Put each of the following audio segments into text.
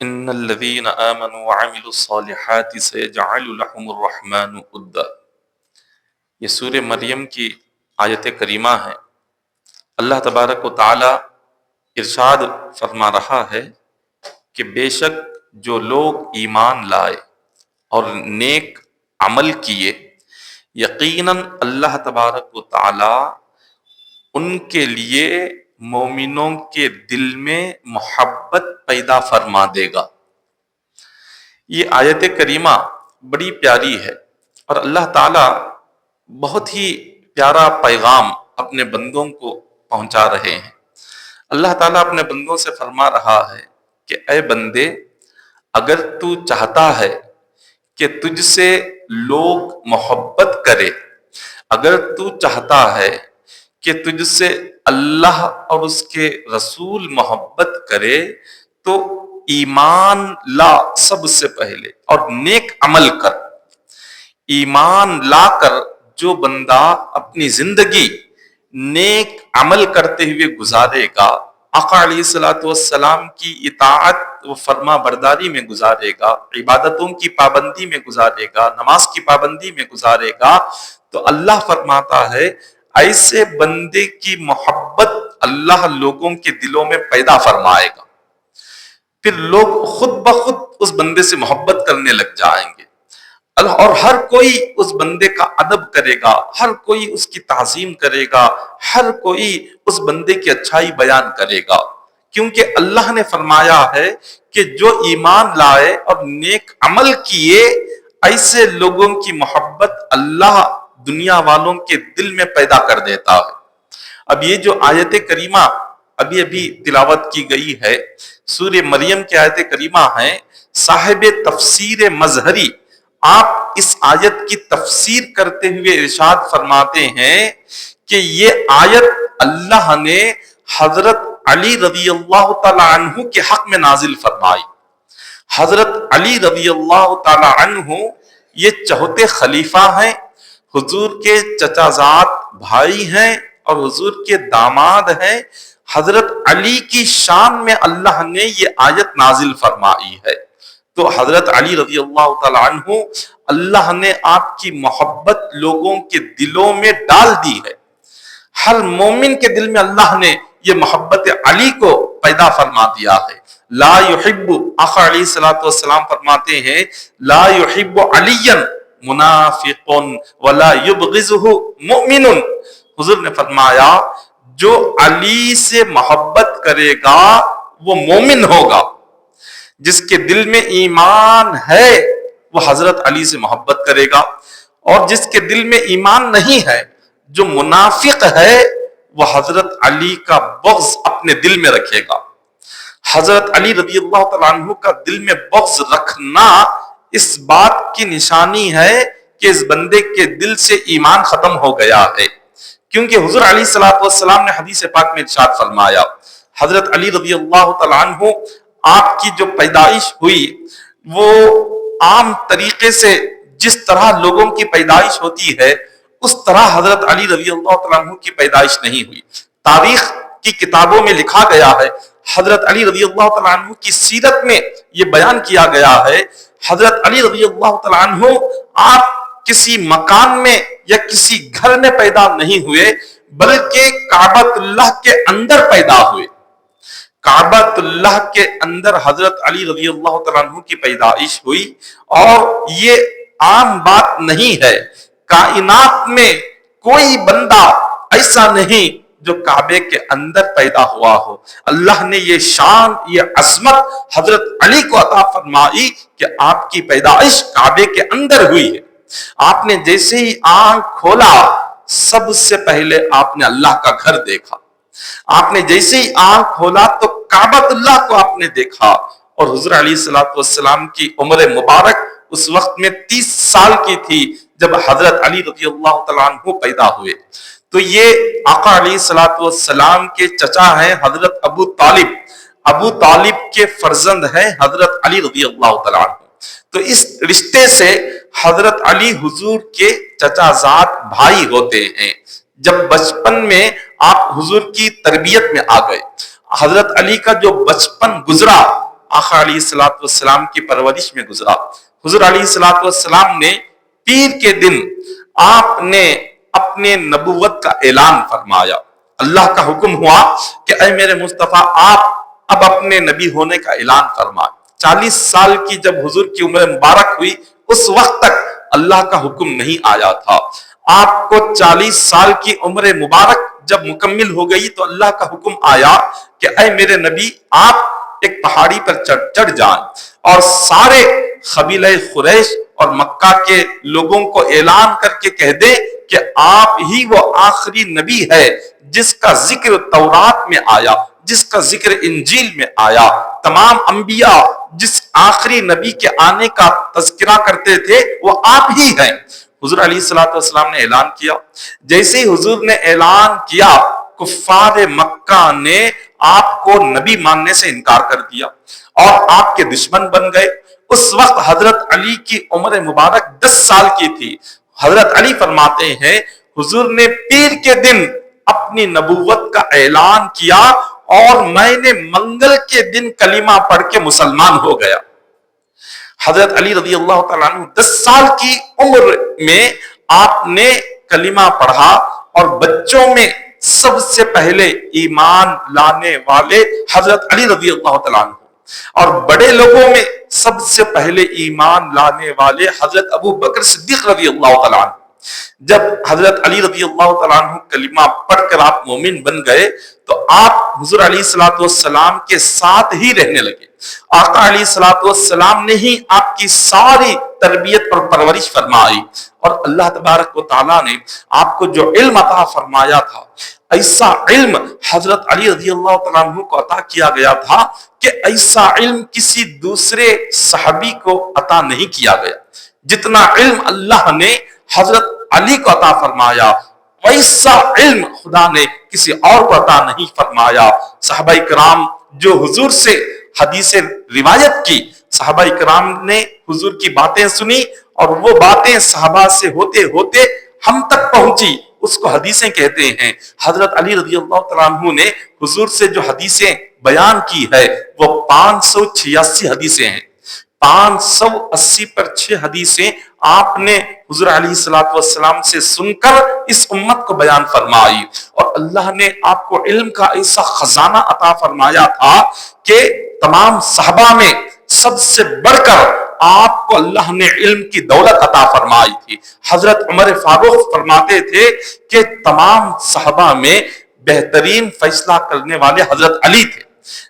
ان الذين آمنوا وعملوا الصالحات سيجعل لهم الرحمن ودا۔ یہ سورہ مریم کی آیت کریمہ ہے۔ اللہ تبارک و تعالی ارشاد فرما رہا ہے کہ بے شک جو لوگ ایمان لائے اور نیک عمل کیے، یقیناً اللہ تبارک و تعالی ان کے لیے مومنوں کے دل میں محبت پیدا فرما دے گا۔ یہ آیت کریمہ بڑی پیاری ہے اور اللہ تعالیٰ بہت ہی پیارا پیغام اپنے بندوں کو پہنچا رہے ہیں۔ اللہ تعالیٰ اپنے بندوں سے فرما رہا ہے کہ اے بندے، اگر تو چاہتا ہے کہ تجھ سے لوگ محبت کرے، اگر تو چاہتا ہے کہ تجھ سے اللہ اور اس کے رسول محبت کرے، تو ایمان لا سب سے پہلے اور نیک عمل کر۔ ایمان لا کر جو بندہ اپنی زندگی نیک عمل کرتے ہوئے گزارے گا، آقا علیہ الصلوۃ والسلام کی اطاعت و فرما برداری میں گزارے گا، عبادتوں کی پابندی میں گزارے گا، نماز کی پابندی میں گزارے گا، تو اللہ فرماتا ہے ایسے بندے کی محبت اللہ لوگوں کے دلوں میں پیدا فرمائے گا۔ پھر لوگ خود بخود اس بندے سے محبت کرنے لگ جائیں گے، اور ہر کوئی اس بندے کا ادب کرے گا، ہر کوئی اس کی تعظیم کرے گا، ہر کوئی اس بندے کی اچھائی بیان کرے گا، کیونکہ اللہ نے فرمایا ہے کہ جو ایمان لائے اور نیک عمل کیے، ایسے لوگوں کی محبت اللہ دنیا والوں کے دل میں پیدا کر دیتا ہے۔ اب یہ جو آیت کریمہ ابھی تلاوت کی گئی ہے، سورہ مریم کی آیت کریمہ ہے، صاحب تفسیر مظہری آپ اس آیت کی تفسیر کرتے ہوئے ارشاد فرماتے ہیں کہ یہ آیت اللہ نے حضرت علی رضی اللہ تعالی عنہ کے حق میں نازل فرمائی۔ حضرت علی رضی اللہ تعالی عنہ یہ چوتھے خلیفہ ہیں، حضور کے چچا زاد بھائی ہیں اور حضور کے داماد ہیں۔ حضرت علی کی شان میں اللہ نے یہ آیت نازل فرمائی ہے۔ تو حضرت علی رضی اللہ تعالی عنہ، اللہ نے آپ کی محبت لوگوں کے دلوں میں ڈال دی ہے۔ ہر مومن کے دل میں اللہ نے یہ محبت علی کو پیدا فرما دیا ہے۔ لا یحب، آقا علیہ الصلوۃ والسلام فرماتے ہیں، لا یحب علی منافق ولا یبغضہ مؤمن۔ حضور نے فرمایا جو علی سے محبت کرے گا وہ مومن ہوگا۔ جس کے دل میں ایمان ہے وہ حضرت علی سے محبت کرے گا، اور جس کے دل میں ایمان نہیں ہے، جو منافق ہے، وہ حضرت علی کا بغض اپنے دل میں رکھے گا۔ حضرت علی رضی اللہ تعالیٰ عنہ کا دل میں بغض رکھنا اس بات کی نشانی ہے کہ اس بندے کے دل سے ایمان ختم ہو گیا ہے، کیونکہ حضور علیہ الصلوۃ والسلام نے حدیث پاک میں ارشاد فرمایا، حضرت علی رضی اللہ تعالیٰ عنہ آپ کی جو پیدائش ہوئی وہ عام طریقے سے جس طرح لوگوں کی پیدائش ہوتی ہے اس طرح حضرت علی رضی اللہ تعالیٰ عنہ کی پیدائش نہیں ہوئی۔ تاریخ کی کتابوں میں لکھا گیا ہے، حضرت علی رضی اللہ تعالیٰ عنہ کی سیرت میں یہ بیان کیا گیا ہے، حضرت علی رضی اللہ تعالیٰ عنہ آپ کسی مکان میں یا کسی گھر میں پیدا نہیں ہوئے، بلکہ کعبۃ اللہ کے اندر پیدا ہوئے۔ کعبۃ اللہ کے اندر حضرت علی رضی اللہ تعالیٰ عنہ کی پیدائش ہوئی، اور یہ عام بات نہیں ہے، کائنات میں کوئی بندہ ایسا نہیں جو کعبے کے اندر پیدا ہوا ہو۔ اللہ نے یہ شان، یہ عظمت حضرت علی کو عطا فرمائی کہ آپ کی پیدائش کعبے کے اندر ہوئی ہے۔ آپ نے جیسے ہی آنکھ کھولا، سب سے پہلے آپ نے اللہ کا گھر دیکھا۔ آپ نے جیسے ہی آنکھ کھولا تو کعبۃ اللہ کو آپ نے دیکھا، اور حضور علیہ الصلوۃ والسلام کی عمر مبارک اس وقت میں 30 سال کی تھی جب حضرت علی رضی اللہ تعالیٰ عنہ پیدا ہوئے۔ تو یہ آقا علیہ الصلوۃ والسلام کے چچا ہیں حضرت ابو طالب، ابو طالب کے فرزند ہیں حضرت علی رضی اللہ تعالیٰ عنہ۔ تو اس رشتے سے حضرت علی حضور کے چچا زاد بھائی ہوتے ہیں۔ جب بچپن میں آپ حضور کی تربیت میں آ گئے، حضرت علی کا جو بچپن گزرا آقا علیہ الصلوۃ والسلام کی پرورش میں گزرا۔ حضور علیہ الصلوۃ والسلام نے پیر کے دن آپ نے اپنے نبوت کا اعلان فرمایا۔ اللہ کا حکم ہوا کہ اے میرے مصطفیٰ آپ اب اپنے نبی ہونے کا اعلان فرمائے۔ 40 سال کی جب حضور کی عمر مبارک ہوئی اس وقت تک اللہ کا حکم نہیں آیا تھا۔ آپ کو 40 سال کی عمر مبارک جب مکمل ہو گئی تو اللہ کا حکم آیا کہ اے میرے نبی آپ ایک پہاڑی پر چڑھ جائیں اور سارے قبیلہ قریش اور مکہ کے لوگوں کو اعلان کر کے کہہ دیں کہ آپ ہی وہ آخری نبی ہے جس کا ذکر تورات میں آیا، جس کا ذکر انجیل میں آیا۔ تمام انبیاء جس آخری نبی کے آنے کا تذکرہ کرتے تھے وہ آپ ہی ہیں۔ حضور علیہ الصلوۃ والسلام نے اعلان کیا۔ جیسے ہی حضور نے اعلان کیا کفار مکہ نے آپ کو نبی ماننے سے انکار کر دیا اور آپ کے دشمن بن گئے۔ اس وقت حضرت علی کی عمر مبارک 10 سال کی تھی۔ حضرت علی فرماتے ہیں حضور نے پیر کے دن اپنی نبوت کا اعلان کیا اور میں نے منگل کے دن کلمہ پڑھ کے مسلمان ہو گیا۔ حضرت علی رضی اللہ تعالیٰ عنہ 10 سال کی عمر میں آپ نے کلمہ پڑھا اور بچوں میں سب سے پہلے ایمان لانے والے حضرت علی رضی اللہ تعالیٰ عنہ اور بڑے لوگوں میں سب سے پہلے ایمان لانے والے حضرت ابو بکر صدیق رضی اللہ تعالیٰ عنہ۔ جب حضرت علی رضی اللہ تعالیٰ عنہ کلمہ پڑھ کر آپ مومن بن گئے تو آپ حضور علیہ الصلوۃ والسلام کے ساتھ ہی رہنے لگے۔ آقا علیہ الصلوۃ والسلام نے ہی آپ کی ساری تربیت پر پرورش فرمائی اور اللہ تبارک و تعالیٰ نے آپ کو جو علم عطا فرمایا تھا ایسا علم حضرت علی رضی اللہ تعالیٰ عنہ کو عطا کیا گیا تھا کہ ایسا علم کسی دوسرے صحابی کو عطا نہیں کیا گیا۔ جتنا علم اللہ نے حضرت علی کو عطا فرمایا ویسا علم خدا نے کسی اور کو عطا نہیں فرمایا۔ صحابہ کرام جو حضور سے حدیث روایت کی، صحابہ کرام نے حضور کی باتیں سنی اور وہ باتیں صحابہ سے ہوتے ہوتے ہم تک پہنچی، اس کو حدیثیں کہتے ہیں۔ حضرت علی رضی اللہ تعالیٰ عنہ نے حضور سے جو حدیثیں بیان کی ہے وہ 586 حدیثیں ہیں۔ 580 پر 6 حدیثیں آپ نے حضور علیہ الصلوۃ والسلام سے سن کر اس امت کو بیان فرمائی اور اللہ نے آپ کو علم کا ایسا خزانہ عطا فرمایا تھا کہ تمام صحابہ میں سب سے بڑھ کر آپ کو اللہ نے علم کی دولت عطا فرمائی تھی۔ حضرت عمر فاروق فرماتے تھے کہ تمام صحابہ میں بہترین فیصلہ کرنے والے حضرت علی تھے۔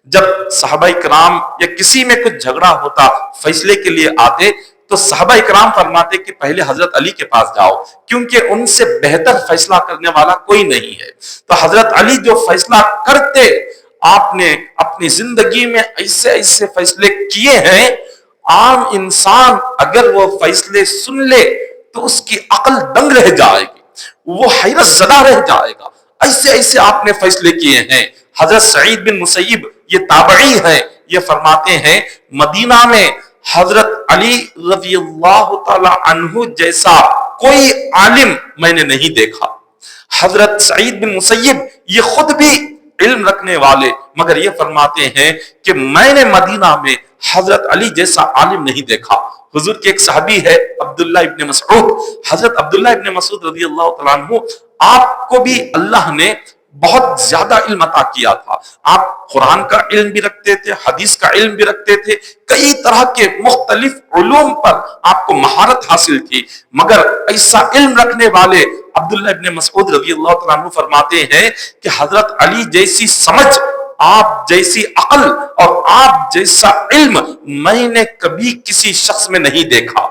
جب صحابہ کرام یا کسی میں کچھ جھگڑا ہوتا فیصلے کے لیے آتے تو صحابہ کرام فرماتے کہ پہلے حضرت علی کے پاس جاؤ کیونکہ ان سے بہتر فیصلہ کرنے والا کوئی نہیں ہے۔ تو حضرت علی جو فیصلہ کرتے آپ نے اپنی زندگی میں ایسے ایسے فیصلے کیے ہیں، عام انسان اگر وہ فیصلے سن لے تو اس کی عقل دنگ رہ جائے گی، وہ حیرت زدہ رہ جائے گا۔ ایسے ایسے آپ نے فیصلے کیے ہیں۔ حضرت سعید بن مسیب یہ تابعی ہیں، یہ فرماتے ہیں مدینہ میں حضرت علی رضی اللہ تعالی عنہ جیسا کوئی عالم میں نے نہیں دیکھا۔ حضرت سعید بن مسیب یہ خود بھی علم رکھنے والے مگر یہ فرماتے ہیں کہ میں نے مدینہ میں حضرت علی جیسا عالم نہیں دیکھا۔ حضور کے ایک صحابی ہے عبداللہ ابن مسعود، حضرت عبداللہ ابن مسعود رضی اللہ تعالیٰ عنہ، آپ کو بھی اللہ نے بہت زیادہ علم عطا کیا تھا۔ آپ قرآن کا علم بھی رکھتے تھے، حدیث کا علم بھی رکھتے تھے، کئی طرح کے مختلف علوم پر آپ کو مہارت حاصل تھی، مگر ایسا علم رکھنے والے عبداللہ ابن مسعود رضی اللہ تعالیٰ عنہ فرماتے ہیں کہ حضرت علی جیسی سمجھ، آپ جیسی عقل اور آپ جیسا علم میں نے کبھی کسی شخص میں نہیں دیکھا۔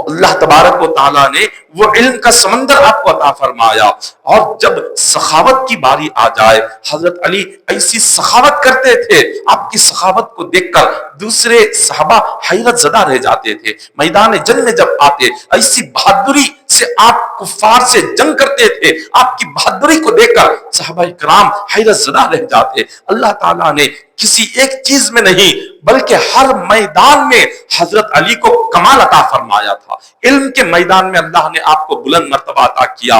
اللہ تبارک و تعالیٰ نے وہ علم کا سمندر آپ کو عطا فرمایا اور جب سخاوت کی باری آ جائے حضرت علی ایسی سخاوت کرتے تھے، آپ کی سخاوت کو دیکھ کر دوسرے صحابہ حیرت زدہ رہ جاتے تھے۔ میدان جنگ میں جب آتے ایسی بہادری سے آپ کفار سے جنگ کرتے تھے، آپ کی بہادری کو دیکھ کر صحابہ کرام حیرت زدہ رہ جاتے۔ اللہ تعالیٰ نے کسی ایک چیز میں نہیں بلکہ ہر میدان میں حضرت علی کو کمال عطا فرمایا تھا۔ علم کے میدان میں اللہ نے آپ کو بلند مرتبہ عطا کیا،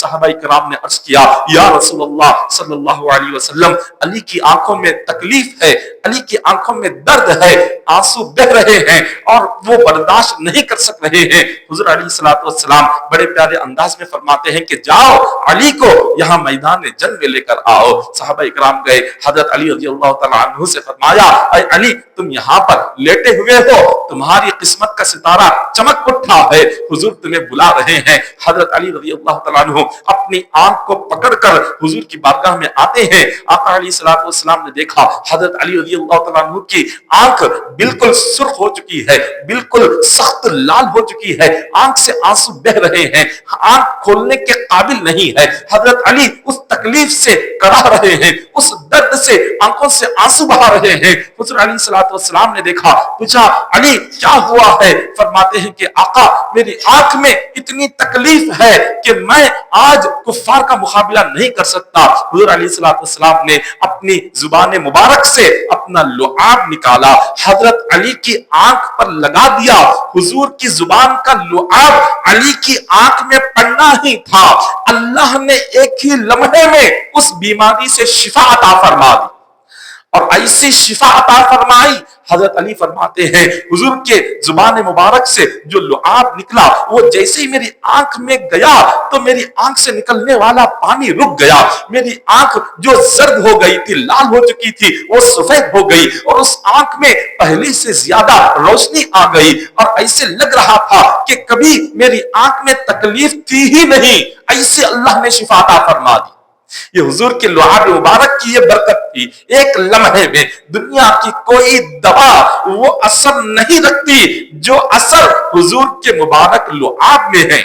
صحابہ کرام نے عرض کیا یا رسول اللہ صلی اللہ علیہ وسلم علی کی آنکھوں میں تکلیف ہے، علی کی آنکھوں میں درد ہے، آنسو بہ رہے ہیں اور وہ برداشت نہیں کر سک رہے ہیں۔ حضور علیہ الصلوۃ والسلام بڑے پیارے انداز میں فرماتے ہیں کہ جاؤ علی کو یہاں میدان جنگ میں لے کر آؤ۔ صحابہ کرام گئے، حضرت علی رضی اللہ تعالیٰ عنہ سے فرمایا اے علی تم یہاں پر لیٹے ہوئے ہو، تمہاری قسمت کا ستارہ چمک اٹھا ہے، حضور تمہیں بلا رہے ہیں۔ حضرت علی رضی اللہ تعالیٰ عنہ اپنی آنکھ کو پکڑ کر حضور کی بارگاہ میں آتے ہیں۔ آقا علیہ الصلوۃ والسلام نے دیکھا حضرت علی رضی اللہ تعالیٰ عنہ کی آنکھ بالکل سرخ ہو چکی ہے، بالکل سخت لال ہو چکی ہے، آنکھ سے آنسو بہ رہے ہیں، آنکھ کھولنے کے قابل نہیں ہے۔ حضرت علی اس تکلیف سے کڑا رہے ہیں، اس درد سے آنکھوں سے آنسو بہا رہے ہیں۔ حضور علیہ الصلوۃ والسلام نے دیکھا، پوچھا علی کیا ہوا ہے؟ فرماتے ہیں کہ آقا میری آنکھ میں اتنی تکلیف ہے کہ میں آج کفار کا مقابلہ نہیں کر سکتا۔ حضور علیہ الصلوۃ والسلام نے اپنی زبان مبارک سے اپنا لعاب نکالا، حضرت علی کی آنکھ پر لگا دیا۔ حضور کی زبان کا لعاب علی کی آنکھ میں پڑنا ہی تھا، اللہ نے ایک ہی لمحے میں اس بیماری سے شفا عطا فرما دی اور ایسی شفا عطا فرمائی۔ حضرت علی فرماتے ہیں حضور کے زبان مبارک سے جو لعاب نکلا وہ جیسے ہی میری آنکھ میں گیا تو میری آنکھ سے نکلنے والا پانی رک گیا، میری آنکھ جو زرد ہو گئی تھی، لال ہو چکی تھی، وہ سفید ہو گئی اور اس آنکھ میں پہلے سے زیادہ روشنی آ گئی اور ایسے لگ رہا تھا کہ کبھی میری آنکھ میں تکلیف تھی ہی نہیں، ایسے اللہ نے شفا عطا فرما دی۔ یہ حضور کے لعاب مبارک کی یہ برکت تھی۔ ایک لمحے میں دنیا کی کوئی دوا وہ اثر نہیں رکھتی جو اثر حضور کے مبارک لعاب میں ہے۔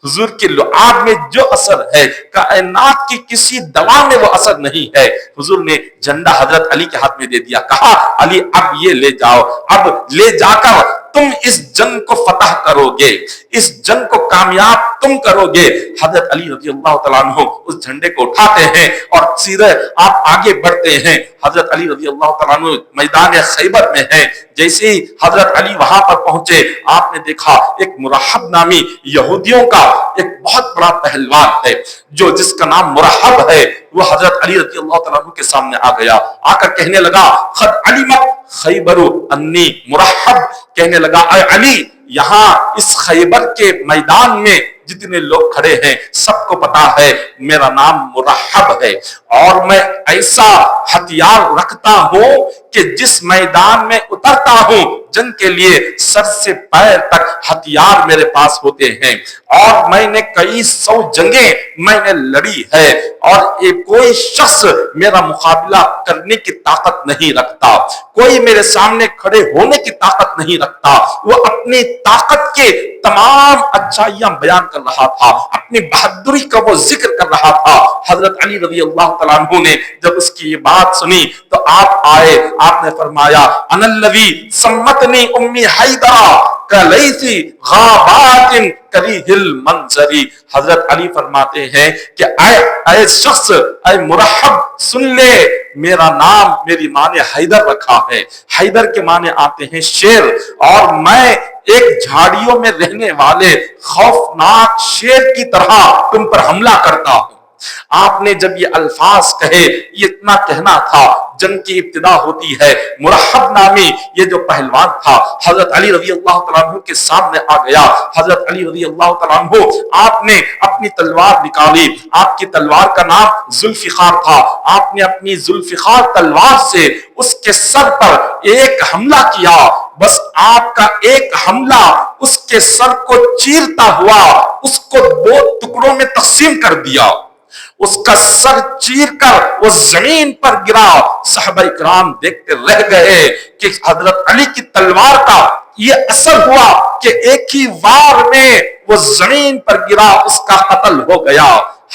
حضور کے لعاب میں جو اثر ہے کائنات کی کسی دوا میں وہ اثر نہیں ہے۔ حضور نے جھنڈا حضرت علی کے ہاتھ میں دے دیا، کہا علی اب یہ لے جاؤ، اب لے جا کر تم اس جنگ کو فتح کرو گے، اس جنگ کو کامیاب تم کرو گے۔ حضرت علی رضی اللہ تعالیٰ عنہ اس جھنڈے کو اٹھاتے ہیں اور سیدھے آپ آگے بڑھتے ہیں۔ حضرت علی رضی اللہ تعالیٰ عنہ میدان خیبر میں ہیں، جیسے ہی حضرت علی وہاں پر پہنچے آپ نے دیکھا ایک مرحب نامی یہودیوں کا ایک بہت بڑا پہلوان ہے جو جس کا نام مرحب ہے، وہ حضرت علی رضی اللہ تعالیٰ عنہ کے سامنے آ گیا، آ کر کہنے لگا قد علمت خیبر انی مرحب، کہنے لگا اے علی یہاں اس خیبر کے میدان میں جتنے لوگ کھڑے ہیں سب کو پتا ہے میرا نام مرحب ہے اور میں ایسا ہتھیار رکھتا ہوں کہ جس میدان میں اترتا ہوں جنگ کے لیے سر سے پیر تک ہتھیار میرے پاس ہوتے ہیں اور میں نے کئی سو جنگیں میں نے لڑی ہے اور کوئی شخص میرا مقابلہ کرنے کی طاقت نہیں رکھتا، کوئی میرے سامنے کھڑے ہونے کی طاقت نہیں رکھتا۔ وہ اپنی طاقت کے تمام اچھائیاں بیان کر رہا تھا، اپنی بہادری کا وہ ذکر کر رہا تھا۔ حضرت علی رضی اللہ تعالیٰ عنہ نے جب اس کی یہ بات سنی تو آپ آئے، آپ نے فرمایا انا الذی سمتنی امی حیدرہ کلیسی غابات کریہ المنظری۔ حضرت علی فرماتے ہیں کہ اے شخص، اے مرحب سن لے، میرا نام میری ماں نے حیدر رکھا ہے، حیدر کے معنی آتے ہیں شیر، اور میں ایک جھاڑیوں میں رہنے والے خوفناک شیر کی طرح تم پر حملہ کرتا ہوں۔ آپ نے جب یہ الفاظ کہے، یہ اتنا کہنا تھا، جنگ کی ابتدا ہوتی ہے، مرحب نامی یہ جو پہلوان تھا حضرت علی رضی اللہ تعالیٰ عنہ کے سامنے آ گیا۔ حضرت علی رضی اللہ تعالیٰ عنہ آپ نے اپنی تلوار نکالی، آپ کی تلوار کا نام ذوالفقار تھا، آپ نے اپنی ذوالفقار تلوار سے اس کے سر پر ایک حملہ کیا، بس آپ کا ایک حملہ اس کے سر کو چیرتا ہوا اس کو دو ٹکڑوں میں تقسیم کر دیا، اس کا سر چیر کر وہ زمین پر گرا۔ صحابہ کرام دیکھتے رہ گئے کہ حضرت علی کی تلوار کا یہ اثر ہوا کہ ایک ہی وار میں وہ زمین پر گرا، اس کا قتل ہو گیا۔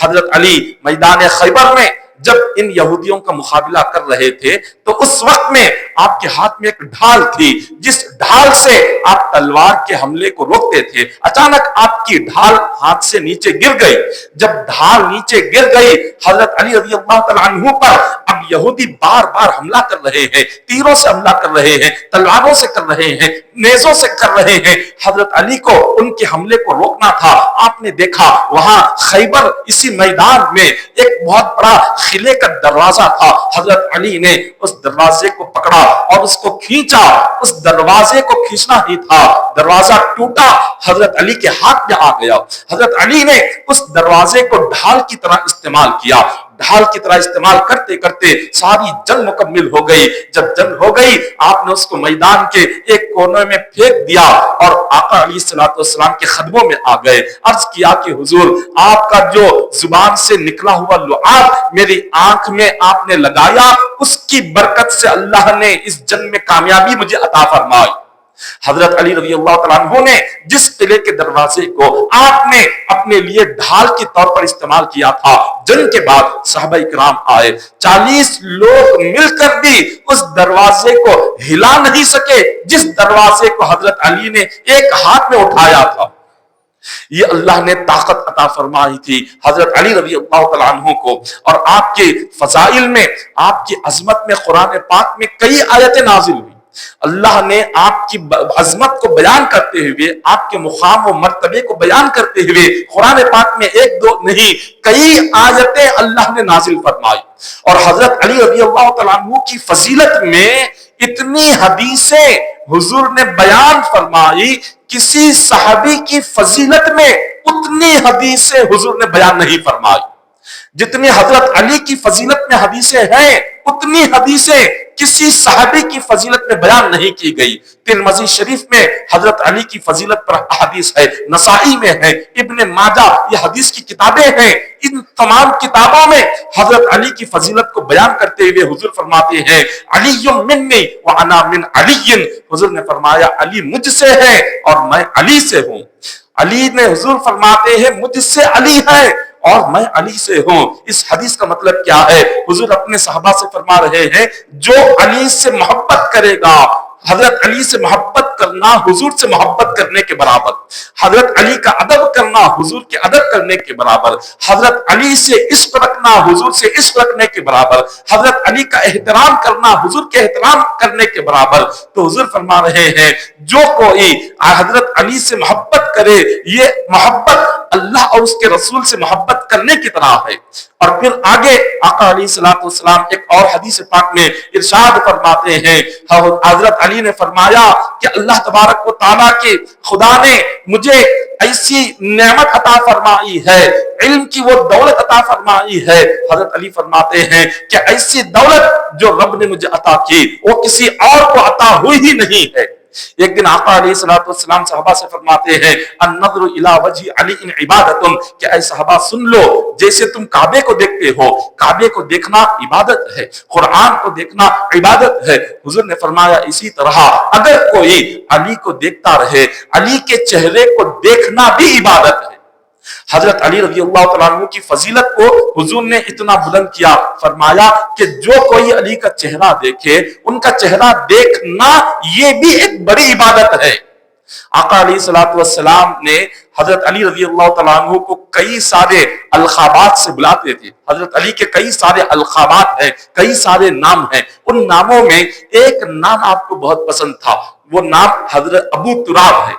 حضرت علی میدان خیبر میں جب ان یہودیوں کا مقابلہ کر رہے تھے تو اس وقت میں آپ کے ہاتھ میں ایک ڈھال تھی، جس ڈھال سے آپ تلوار کے حملے کو روکتے تھے۔ اچانک آپ کی ڈھال ہاتھ سے نیچے گر گئی۔ جب ڈھال نیچے گر گئی، حضرت علی رضی اللہ تعالیٰ عنہ پر اب یہودی بار بار حملہ کر رہے ہیں، تیروں سے حملہ کر رہے ہیں، تلواروں سے کر رہے ہیں، نیزوں سے کر رہے ہیں۔ حضرت علی کو ان کے حملے کو روکنا تھا۔ آپ نے دیکھا وہاں خیبر اسی میدان میں ایک بہت بڑا قلعے کا دروازہ تھا۔ حضرت علی نے اس دروازے کو پکڑا اور اس کو کھینچا۔ اس دروازے کو کھینچنا ہی تھا، دروازہ ٹوٹا، حضرت علی کے ہاتھ میں آ گیا۔ حضرت علی نے اس دروازے کو ڈھال کی طرح استعمال کیا۔ ڈھال کی طرح استعمال کرتے کرتے ساری جنگ مکمل ہو گئی۔ جب جنگ ہو گئی، آپ نے اس کو میدان کے ایک کونے میں پھینک دیا اور آقا علیہ الصلوۃ والسلام کے خدموں میں آ گئے۔ عرض کیا کہ حضور، آپ کا جو زبان سے نکلا ہوا لعاب میری آنکھ میں آپ نے لگایا، اس کی برکت سے اللہ نے اس جنگ میں کامیابی مجھے عطا فرمائی۔ حضرت علی رضی اللہ تعالیٰ عنہ نے جس قلعے کے دروازے کو آپ نے اپنے لیے ڈھال کے طور پر استعمال کیا تھا، جنگ کے بعد صحابہ کرام آئے، 40 لوگ مل کر بھی اس دروازے کو ہلا نہیں سکے جس دروازے کو حضرت علی نے ایک ہاتھ میں اٹھایا تھا۔ یہ اللہ نے طاقت عطا فرمائی تھی حضرت علی رضی اللہ تعالیٰ عنہ کو۔ اور آپ کے فضائل میں، آپ کی عظمت میں قرآن پاک میں کئی آیتیں نازل ہوئی۔ اللہ نے آپ کی عظمت کو بیان کرتے ہوئے، آپ کے مقام و مرتبے کو بیان کرتے ہوئے قرآن پاک میں ایک دو نہیں کئی آیتیں اللہ نے نازل فرمائی۔ اور حضرت علی رضی اللہ تعالیٰ عنہ کی فضیلت میں اتنی حدیثیں حضور نے بیان فرمائی، کسی صحابی کی فضیلت میں اتنی حدیثیں حضور نے بیان نہیں فرمائی۔ جتنی حضرت علی کی فضیلت میں حدیثیں ہیں، اتنی حدیثیں کسی صحابی کی فضیلت میں بیان نہیں کی گئی۔ ترمذی شریف میں حضرت علی کی فضیلت پر حدیث ہے، نسائی میں ہے، ابن ماجہ، یہ حدیث کی کتابیں ہیں۔ ان تمام کتابوں میں حضرت علی کی فضیلت کو بیان کرتے ہوئے حضور فرماتے ہیں، علی منی وانا من علی۔ حضور نے فرمایا علی مجھ سے ہے اور میں علی سے ہوں۔ علی نے حضور فرماتے ہیں مجھ سے علی ہے اور میں علی سے ہوں۔ اس حدیث کا مطلب کیا ہے؟ حضور اپنے صحابہ سے فرما رہے ہیں جو علی سے محبت کرے گا، حضرت علی سے محبت کرنا حضور سے محبت کرنے کے برابر، حضرت علی کا ادب کرنا حضور کے ادب کرنے کے برابر، حضرت علی سے عشق رکھنا حضور سے عشق رکھنے کے برابر، حضرت علی کا احترام کرنا حضور کے احترام کرنے کے برابر۔ تو حضور فرما رہے ہیں جو کوئی حضرت علی سے محبت کرے، یہ محبت اللہ اور اس کے رسول سے محبت کرنے کی طرح ہے۔ اور پھر آگے آقا علیہ الصلوۃ والسلام ایک اور حدیث پاک میں ارشاد فرماتے ہیں، حضرت علی نے فرمایا کہ اللہ تبارک و تعالیٰ کے خدا نے مجھے ایسی نعمت عطا فرمائی ہے، علم کی وہ دولت عطا فرمائی ہے۔ حضرت علی فرماتے ہیں کہ ایسی دولت جو رب نے مجھے عطا کی وہ کسی اور کو عطا ہوئی ہی نہیں ہے۔ ایک دن آقا علیہ الصلوۃ والسلام صحابہ سے فرماتے ہیں النظر الی وجہ علی عبادت، کہ اے صحابہ سن لو، جیسے تم کعبے کو دیکھتے ہو، کعبے کو دیکھنا عبادت ہے، قرآن کو دیکھنا عبادت ہے۔ حضور نے فرمایا اسی طرح اگر کوئی علی کو دیکھتا رہے، علی کے چہرے کو دیکھنا بھی عبادت ہے۔ حضرت علی رضی اللہ تعالیٰ عنہ کی فضیلت کو حضور نے اتنا بلند کیا، فرمایا کہ جو کوئی علی کا چہرہ دیکھے، ان کا چہرہ دیکھنا یہ بھی ایک بڑی عبادت ہے۔ آقا علیہ الصلوۃ والسلام نے حضرت علی رضی اللہ تعالیٰ عنہ کو کئی سارے القابات سے بلاتے تھے۔ حضرت علی کے کئی سارے القابات ہیں، کئی سارے نام ہیں۔ ان ناموں میں ایک نام آپ کو بہت پسند تھا، وہ نام حضرت ابو تراب ہے۔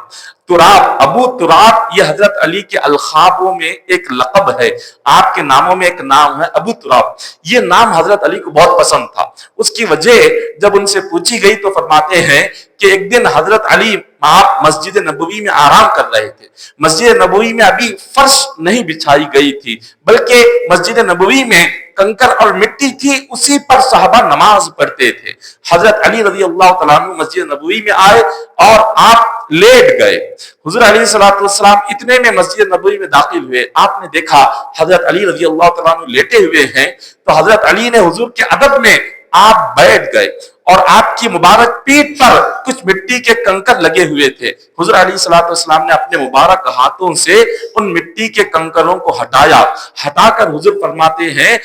تراب، ابو تراب، یہ حضرت علی کے القابوں میں ایک لقب ہے۔ آپ کے ناموں میں ایک نام ہے ابو تراب۔ یہ نام حضرت علی کو بہت پسند تھا۔ اس کی وجہ جب ان سے پوچھی گئی تو فرماتے ہیں کہ ایک دن حضرت علی آپ مسجد نبوی میں آرام کر رہے تھے۔ مسجد نبوی میں ابھی فرش نہیں بچھائی گئی تھی، بلکہ مسجد نبوی میں کنکر اور مٹی تھی، اسی پر صحابہ نماز پڑھتے تھے۔ حضرت علی رضی اللہ تعالیٰ عنہ مسجد نبوی میں آئے اور آپ لیٹ گئے۔ حضور علیہ الصلوۃ والسلام اتنے میں مسجد نبوی میں داخل ہوئے، آپ نے دیکھا حضرت علی رضی اللہ تعالیٰ عنہ لیٹے ہوئے ہیں، تو حضرت علی نے حضور کے ادب میں آپ بیٹھ گئے اور آپ کی مبارک پیٹھ پر کچھ مٹی کے کنکر لگے ہوئے تھے۔ حضور علیہ الصلوۃ والسلام نے اپنے مبارک ہاتھوں سے ان مٹی کے کنکروں کو ہٹا کر حضور فرماتے ہیں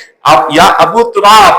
یا ابو تراب،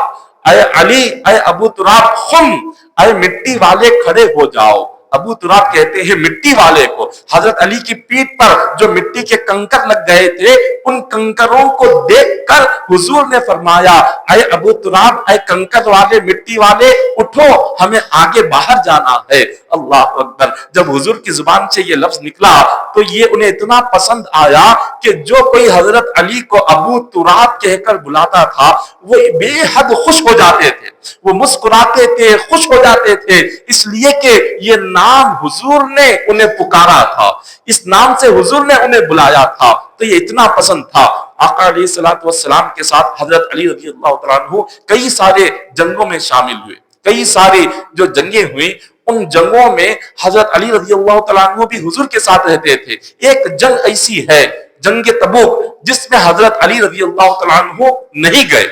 اے علی اے ابو تراب خم، اے مٹی والے کھڑے ہو جاؤ۔ ابو تراب کہتے ہیں مٹی والے کو۔ حضرت علی کی پیٹھ پر جو مٹی کے کنکر لگ گئے تھے، ان کنکروں کو دیکھ کر حضور نے فرمایا اے ابو تراب اے کنکر والے مٹی والے اٹھو، ہمیں آگے باہر جانا ہے۔ اللہ اکبر۔ جب حضور کی زبان سے یہ لفظ نکلا تو یہ انہیں اتنا پسند آیا کہ جو کوئی حضرت علی کو ابو تراب کہہ کر بلاتا تھا وہ بے حد خوش ہو جاتے تھے، وہ مسکراتے تھے، خوش ہو جاتے تھے، اس لیے کہ یہ نام حضور نے انہیں پکارا تھا، اس نام سے حضور نے انہیں بلایا تھا، تو یہ اتنا پسند تھا۔ آقا علیہ السلام کے ساتھ حضرت علی رضی اللہ تعالیٰ عنہ کئی سارے جنگوں میں شامل ہوئے، کئی سارے جو جنگیں ہوئیں ان جنگوں میں حضرت علی رضی اللہ تعالیٰ عنہ بھی حضور کے ساتھ رہتے تھے۔ ایک جنگ ایسی ہے جنگ تبوک جس میں حضرت علی رضی اللہ تعالیٰ عنہ نہیں گئے۔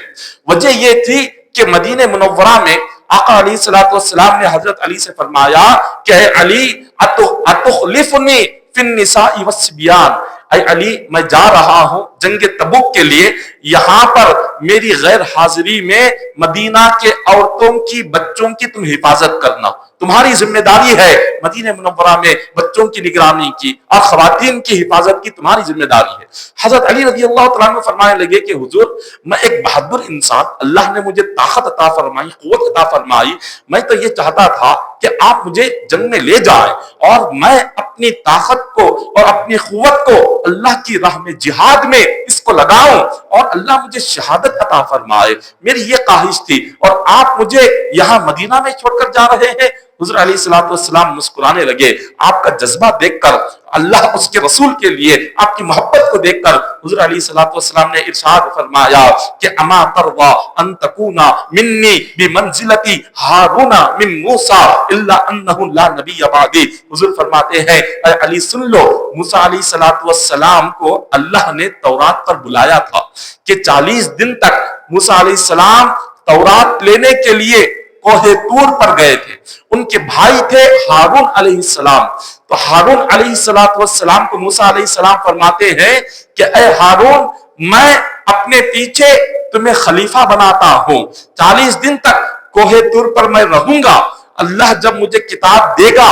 وجہ یہ تھی کہ مدینہ منورہ میں آقا علیہ السلام نے حضرت علی سے فرمایا کہ اے علی اتخلفنی فی النساء والصبیان، اے علی میں جا رہا ہوں جنگ تبوک کے لیے، یہاں پر میری غیر حاضری میں مدینہ کے عورتوں کی بچوں کی تم حفاظت کرنا، تمہاری ذمہ داری ہے مدینہ منورہ میں بچوں کی نگرانی کی اور خواتین کی حفاظت کی تمہاری ذمہ داری ہے۔ حضرت علی رضی اللہ تعالیٰ عنہ فرمانے لگے کہ حضور میں ایک بہادر انسان، اللہ نے مجھے طاقت عطا فرمائی، قوت عطا فرمائی، میں تو یہ چاہتا تھا کہ آپ مجھے جنگ میں لے جائیں اور میں اپنی طاقت کو اور اپنی قوت کو اللہ کی راہ میں جہاد میں اس کو لگاؤں اور اللہ مجھے شہادت عطا فرمائے، میری یہ خواہش تھی، اور آپ مجھے یہاں مدینہ میں چھوڑ کر جا رہے ہیں۔ حضور علیہ السلام مسکرانے لگے، آپ کا جذبہ دیکھ کر، اللہ اس کے رسول کے لیے آپ کی محبت کو دیکھ کر حضور علیہ السلام نے ارشاد فرمایا کہ اما ترضى ان تكون مني بمنزلتي هارون من موسى الا انه لا نبي بعدي۔ حضور فرماتے ہیں اے علی سن لو، موسیٰ علیہ السلام کو اللہ نے تورات پر بلایا تھا کہ 40 دن تک موسیٰ علیہ السلام تورات لینے کے لیے کوہ طور پر گئے تھے، ان کے بھائی تھے ہارون علیہ السلام، تو ہارون علیہ السلام کو موسیٰ علیہ السلام فرماتے ہیں کہ اے ہارون میں اپنے پیچھے تمہیں خلیفہ بناتا ہوں، 40 دن تک کوہ طور پر میں رہوں گا، اللہ جب مجھے کتاب دے گا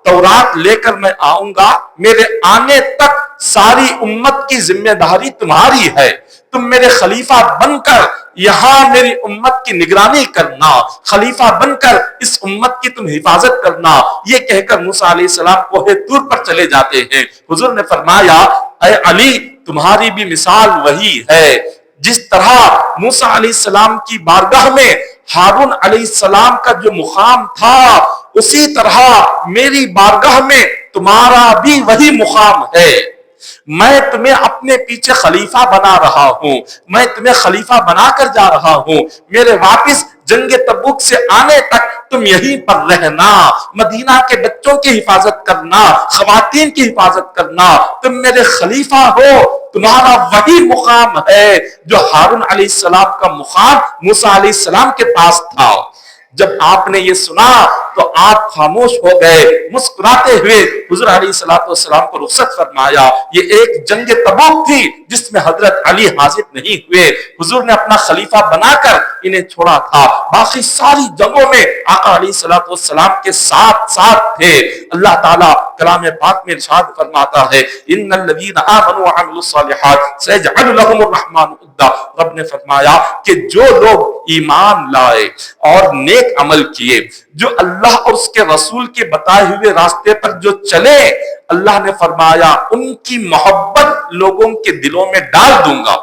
تورات لے کر میں آؤں گا، میرے آنے تک ساری امت کی ذمہ داری تمہاری ہے، تم میرے خلیفہ بن کر یہاں میری امت کی نگرانی کرنا، خلیفہ بن کر اس امت کی تم حفاظت کرنا۔ یہ کہہ کر موسیٰ علیہ السلام کوہ طور پر چلے جاتے ہیں۔ حضور نے فرمایا اے علی تمہاری بھی مثال وہی ہے، جس طرح موسیٰ علیہ السلام کی بارگاہ میں ہارون علیہ السلام کا جو مقام تھا، اسی طرح میری بارگاہ میں تمہارا بھی وہی مقام ہے۔ میں تمہیں اپنے پیچھے خلیفہ بنا رہا ہوں، میں تمہیں خلیفہ بنا کر جا رہا ہوں، میرے واپس جنگ تبوک سے آنے تک تم یہیں پر رہنا، مدینہ کے بچوں کی حفاظت کرنا، خواتین کی حفاظت کرنا، تم میرے خلیفہ ہو، تمہارا وہی مقام ہے جو ہارون علیہ السلام کا مقام موسیٰ علیہ السلام کے پاس تھا۔ جب آپ نے یہ سنا تو آپ خاموش ہو گئے، مسکراتے ہوئے حضور علیہ السلام کو رخصت فرمایا۔ یہ ایک جنگ تبوک تھی جس میں حضرت علی حاضر نہیں ہوئے، حضور نے اپنا خلیفہ بنا کر انہیں چھوڑا تھا، باقی ساری جنگوں میں آقا علیہ السلام کے ساتھ تھے۔ اللہ تعالیٰ کلام پاک میں ارشاد فرماتا ہے ان الذین آمنوا وعملوا الصالحات سیجعل لهم الرحمن ودا۔ رب نے فرمایا کہ جو لوگ ایمان لائے اور نیک عمل کیے، جو اللہ اور اس کے رسول کے بتائے ہوئے راستے پر جو چلے، اللہ نے فرمایا ان کی محبت لوگوں کے دلوں میں ڈال دوں گا،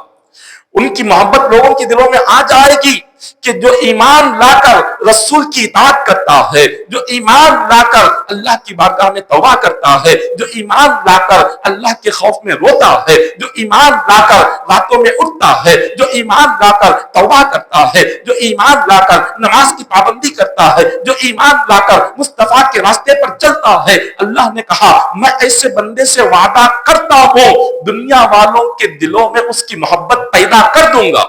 ان کی محبت لوگوں کے دلوں میں آ جائے گی کہ جو ایمان لا کر رسول کی اطاعت کرتا ہے، جو ایمان لا کر اللہ کی بارگاہ میں توبہ کرتا ہے، جو ایمان لا کر اللہ کے خوف میں روتا ہے، جو ایمان لا کر راتوں میں اٹھتا ہے، جو ایمان لا کر توبہ کرتا ہے، جو ایمان لا کر نماز کی پابندی کرتا ہے، جو ایمان لا کر مصطفیٰ کے راستے پر چلتا ہے، اللہ نے کہا میں ایسے بندے سے وعدہ کرتا ہوں دنیا والوں کے دلوں میں اس کی محبت پیدا کر دوں گا۔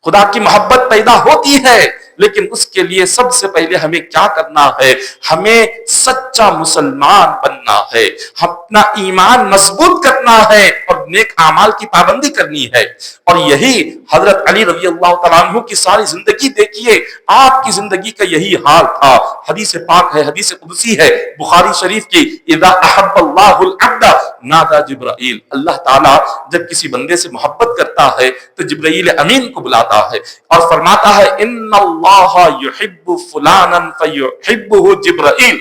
خدا کی محبت پیدا ہوتی ہے لیکن اس کے لیے سب سے پہلے ہمیں کیا کرنا ہے؟ ہمیں سچا مسلمان بننا ہے، اپنا ایمان مضبوط کرنا ہے اور نیک اعمال کی پابندی کرنی ہے۔ اور یہی حضرت علی رضی اللہ تعالیٰ عنہ کی ساری زندگی دیکھیے، آپ کی زندگی کا یہی حال تھا۔ حدیث پاک ہے، حدیث قدسی ہے بخاری شریف کی، اذا احب اللہ العبد نادى جبرائیل، اللہ تعالیٰ جب کسی بندے سے محبت کرتا ہے تو جبرائیل امین کو بلاتا ہے اور فرماتا ہے ان اللہ یحب فلانا فیحبہ جبرائیل،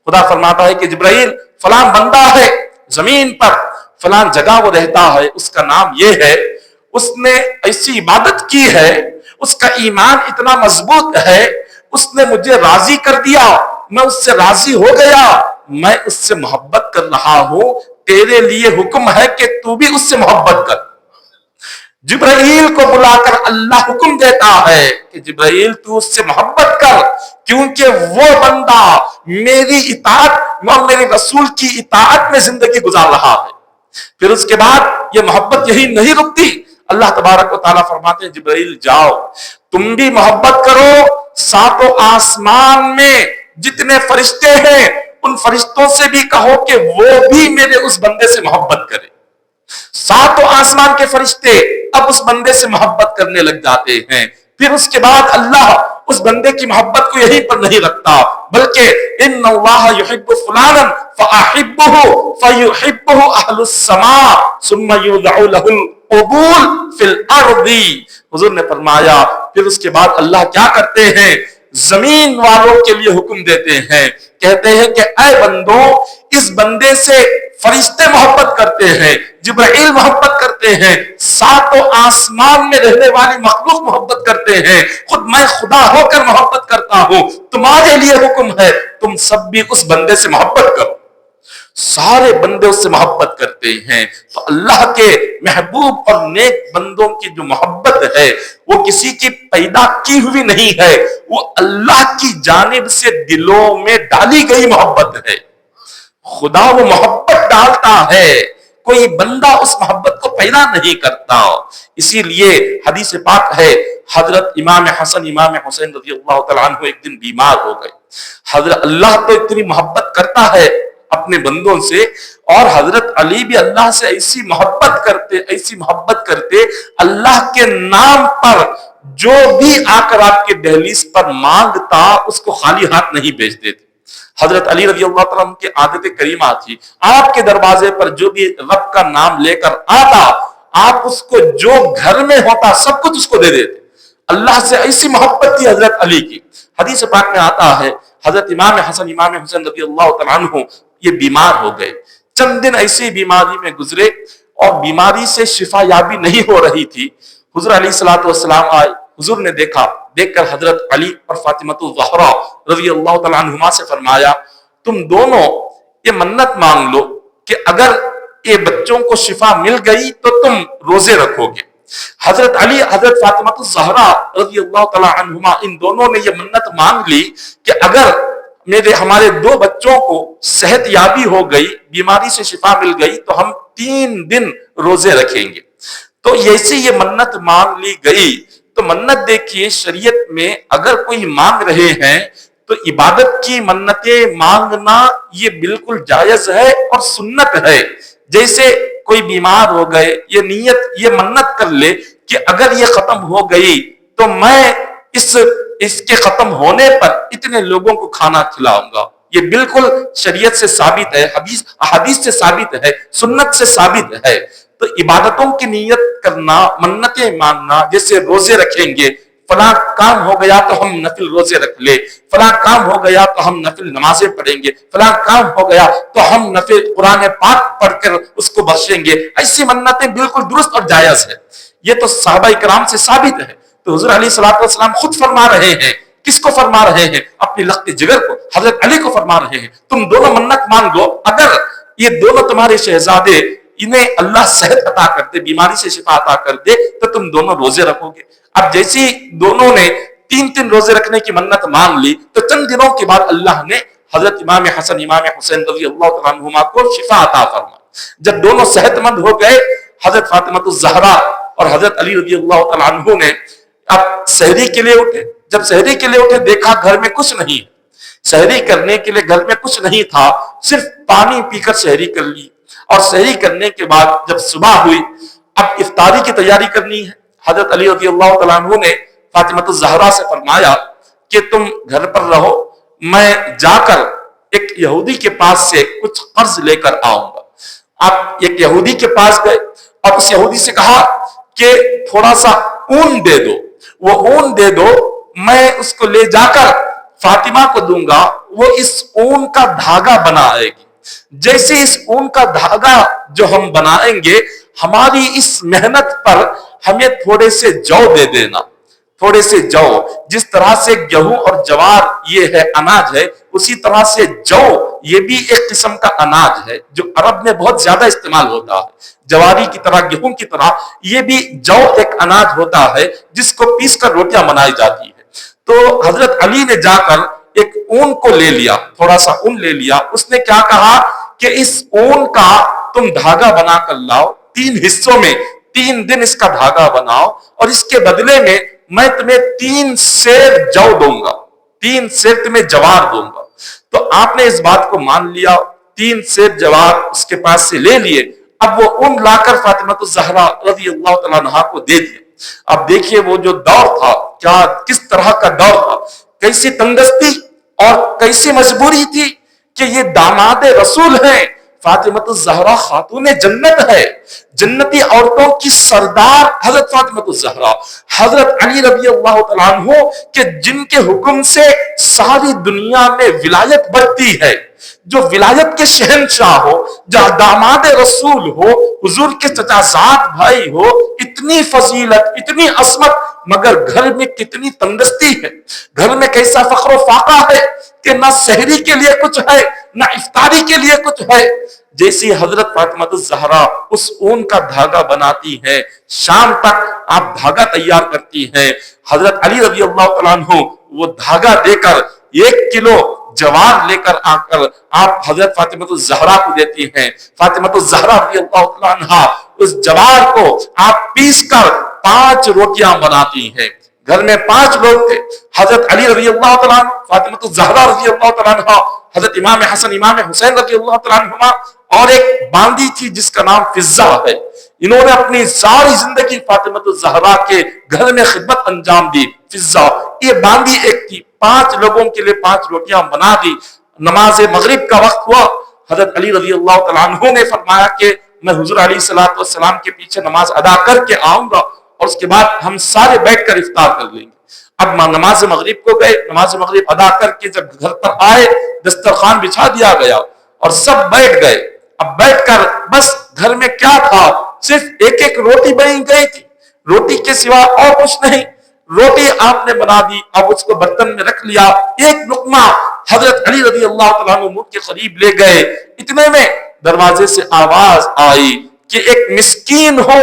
خدا فرماتا ہے کہ جبرائیل فلان بندہ ہے زمین پر فلان جگہ وہ رہتا ہے، اس کا نام یہ ہے، اس نے ایسی عبادت کی ہے، اس کا ایمان اتنا مضبوط ہے، اس نے مجھے راضی کر دیا، میں اس سے راضی ہو گیا، میں اس سے محبت کر رہا ہوں، تیرے لیے حکم ہے کہ تو بھی اس سے محبت کر۔ جبرائیل کو بلا کر اللہ حکم دیتا ہے کہ جبرائیل تو اس سے محبت کر، کیونکہ وہ بندہ میری اطاعت اور میرے رسول کی اطاعت میں زندگی گزار رہا ہے۔ پھر اس کے بعد یہ محبت یہی نہیں رکتی، اللہ تبارک و تعالیٰ فرماتے ہیں جبرائیل جاؤ تم بھی محبت کرو، ساتوں آسمان میں جتنے فرشتے ہیں ان فرشتوں سے بھی کہو کہ وہ بھی میرے اس بندے سے محبت کرے۔ ساتوں آسمان کے فرشتے اب اس بندے سے محبت کرنے لگ جاتے ہیں۔ پھر اس کے بعد اللہ اس بندے کی محبت کو یہیں پر نہیں رکھتا، بلکہ ان اللہ یحب فلانا فاحبہ فیحبہ اہل السماء ثم یدعو له القبول فی الارض۔ حضور نے فرمایا پھر اس کے بعد اللہ کیا کرتے ہیں؟ زمین والوں کے لیے حکم دیتے ہیں، کہتے ہیں کہ اے بندو اس بندے سے فرشتے محبت کرتے ہیں، جبرائیل محبت کرتے ہیں، ساتوں آسمان میں رہنے والی مخلوق محبت کرتے ہیں، خود میں خدا ہو کر محبت کرتا ہوں، تمہارے لیے حکم ہے تم سب بھی اس بندے سے محبت کرو۔ سارے بندے اس سے محبت کرتے ہیں۔ تو اللہ کے محبوب اور نیک بندوں کی جو محبت ہے وہ کسی کی پیدا کی ہوئی نہیں ہے، وہ اللہ کی جانب سے دلوں میں ڈالی گئی محبت ہے۔ خدا وہ محبت ڈالتا ہے، کوئی بندہ اس محبت کو پیدا نہیں کرتا۔ اسی لیے حدیث پاک ہے حضرت امام حسن امام حسین رضی اللہ تعالیٰ عنہ ایک دن بیمار ہو گئے۔ حضرت اللہ تو اتنی محبت کرتا ہے اپنے بندوں سے، اور حضرت علی بھی اللہ سے ایسی محبت کرتے اللہ کے نام پر جو بھی آ کر آپ کے دہلیز پر مانگتا اس کو خالی ہاتھ نہیں بھیج دیتے۔ حضرت علی رضی اللہ تعالیٰ عنہ کی عادت کریمہ تھی، آپ کے دروازے پر جو بھی رب کا نام لے کر آتا آپ اس کو جو گھر میں ہوتا سب کچھ اس کو دے دیتے۔ اللہ سے ایسی محبت تھی حضرت علی کی۔ حدیث پاک میں آتا ہے حضرت امام حسن امام حسین رضی اللہ تعالیٰ عنہ یہ بیمار ہو گئے، چند دن ایسی بیماری میں گزرے اور بیماری سے شفا یابی نہیں ہو رہی تھی۔ حضور علیہ الصلوۃ والسلام آئے، حضور نے دیکھ کر حضرت علی اور فاطمہ الزہرا رضی اللہ تعالیٰ عنہما سے فرمایا تم دونوں یہ منت مانگ لو کہ اگر یہ بچوں کو شفا مل گئی تو تم روزے رکھو گے۔ حضرت علی حضرت فاطمہ الزہرا رضی اللہ تعالیٰ عنہما ان دونوں نے یہ منت مانگ لی کہ اگر ہمارے دو بچوں کو صحت یابی ہو گئی، بیماری سے شفا مل گئی تو ہم 3 دن روزے رکھیں گے۔ تو ایسی یہ منت مانگ لی گئی۔ تو منت دیکھیے شریعت میں اگر کوئی مانگ رہے ہیں تو عبادت کی منتیں مانگنا یہ بالکل جائز ہے اور سنت ہے۔ جیسے کوئی بیمار ہو گئے یہ منت کر لے کہ اگر یہ ختم ہو گئی تو میں اس کے ختم ہونے پر اتنے لوگوں کو کھانا کھلاؤں گا، یہ بالکل شریعت سے ثابت ہے، حدیث سے ثابت ہے، سنت سے ثابت ہے۔ تو عبادتوں کی نیت کرنا، منتیں مانگنا، جیسے روزے رکھیں گے، فلاں کام ہو گیا تو ہم نفل روزے رکھ لے، فلاں کام ہو گیا تو ہم نفل نمازیں پڑھیں گے، فلاں کام ہو گیا تو ہم نفل قرآن پاک پڑھ کر اس کو بخشیں گے، ایسی منتیں بالکل درست اور جائز ہے۔ یہ تو صحابہ کرام سے ثابت ہے۔ تو حضور علیہ الصلوۃ والسلام خود فرما رہے ہیں، کس کو فرما رہے ہیں؟ اپنی لخت جگر کو، حضرت علی کو فرما رہے ہیں تم دونوں منت مانگ لو، اگر یہ دونوں تمہارے شہزادے انہیں اللہ صحت عطا کر دے، بیماری سے شفا عطا کر دے تو تم دونوں روزے رکھو گے۔ اب جیسی دونوں نے 3 روزے رکھنے کی منت مانگ لی تو چند دنوں کے بعد اللہ نے حضرت امام حسن امام حسین رضی اللہ تعالیٰ عنہما کو شفا عطا فرمائی۔ جب دونوں صحت مند ہو گئے، حضرت فاطمہ الزہرا اور حضرت علی رضی اللہ تعالیٰ عنہ نے اب سحری کے لیے اٹھے۔ جب سحری کے لیے اٹھے دیکھا گھر میں کچھ نہیں، سحری کرنے کے لیے گھر میں کچھ نہیں تھا، صرف پانی پی کر سحری کر لی، اور سحری کرنے کے بعد جب صبح ہوئی اب افطاری کی تیاری کرنی ہے۔ حضرت علی رضی اللہ تعالیٰ عنہ نے فاطمہ الزہرا سے فرمایا کہ تم گھر پر رہو، میں جا کر ایک یہودی کے پاس سے کچھ قرض لے کر آؤں گا۔ آپ ایک یہودی کے پاس گئے اور اس یہودی سے کہا کہ تھوڑا سا اون دے دو، وہ اون دے دو، میں اس کو لے جا کر فاطمہ کو دوں گا، وہ اس اون کا دھاگا بنائے گی، جیسے اس اون کا دھاگا جو ہم بنائیں گے، ہماری اس محنت پر ہمیں تھوڑے سے جو دے دینا، تھوڑے سے جو، جس طرح سے گیہوں اور جوار یہ ہے اناج ہے، اسی طرح سے جو یہ بھی ایک قسم کا اناج ہے جو عرب میں بہت زیادہ استعمال ہوتا ہے، جواری کی طرح، گیہوں کی طرح یہ بھی جو ایک اناج ہوتا ہے جس کو پیس کر روٹیاں بنائی جاتی ہے۔ تو حضرت علی نے جا کر ایک اون کو لے لیا، تھوڑا سا اون لے لیا، اس نے کیا کہا کہ اس اون کا تم دھاگا بنا کر لاؤ، 3 حصوں میں 3 دن اس کا دھاگا بناؤ، اور اس کے بدلے میں تمہیں 3 سیر جو دوں گا، 3 سیر تمہیں جوار دوں گا۔ تو آپ نے اس بات کو مان لیا، 3 سیر جوار اس کے پاس سے لے لیے، اب وہ اون لا کر فاطمہ الزہرا رضی اللہ تعالیٰ عنہا کو دے دیا۔ اب دیکھیے وہ جو دور تھا، کیا کس طرح کا دور تھا، کیسی تنگستی اور کیسی مجبوری تھی کہ یہ داماد رسول ہیں، فاطمہ الزہرا خاتون جنت ہے، جنتی عورتوں کی سردار حضرت فاطمہ الزہرا، حضرت علی رضی اللہ تعالیٰ عنہ کہ جن کے حکم سے ساری دنیا میں ولایت بڑھتی ہے، جو ولایت کے شہنشاہ ہو، جو داماد رسول ہو، حضور کے چچا زاد بھائی ہو، اتنی فضیلت، اتنی عظمت، مگر گھر میں کتنی تنگستی ہے، گھر میں کیسا فقر و فاقہ ہے کہ نہ سحری کے لیے کچھ ہے، نہ افطاری کے لیے کچھ ہے۔ جیسی حضرت فاطمہ الزہرا اس اون کا دھاگا بناتی ہے، شام تک آپ دھاگا تیار کرتی ہیں، حضرت علی رضی اللہ تعالیٰ عنہ وہ دھاگا دے کر 1 کلو جوار لے کر آ کر آپ حضرت فاطمہ الزہرا کو دیتی ہیں۔ فاطمہ الزہرا رضی اللہ تعالیٰ عنہا اس جوار کو آپ پیس کر 5 روٹیاں بناتی ہیں۔ گھر میں 5 لوگ تھے، حضرت علی رضی اللہ تعالیٰ عنہ، فاطمہ الزہرا رضی اللہ تعالیٰ عنہ، حضرت امام حسن امام حسین رضی اللہ تعالیٰ عنہما، اور ایک باندی تھی جس کا نام فضہ ہے۔ انہوں نے اپنی ساری زندگی فاطمہ الزہرا کے گھر میں خدمت انجام دی۔ فضہ یہ باندی ایک تھی، 5 لوگوں کے لیے 5 روٹیاں بنا دی۔ نماز مغرب کا وقت ہوا، حضرت علی رضی اللہ تعالیٰ عنہ نے فرمایا کہ میں حضور علیہ السلام کے پیچھے نماز ادا کر کے آؤں گا، اور اس کے بعد ہم سارے بیٹھ کر افطار کر لیں گے۔ اب نماز مغرب کو گئے، نماز مغرب ادا کر کے جب گھر پر آئے، دسترخوان بچھا دیا گیا اور سب بیٹھ گئے۔ اب بیٹھ کر بس گھر میں کیا تھا، صرف ایک روٹی بنی گئی تھی، روٹی کے سوا اور کچھ نہیں۔ روٹی آپ نے بنا دی، اب اس کو برتن میں رکھ لیا، ایک لقمہ حضرت علی رضی اللہ تعالیٰ عنہ منہ کے قریب لے گئے۔ اتنے میں دروازے سے آواز آئی کہ ایک مسکین ہو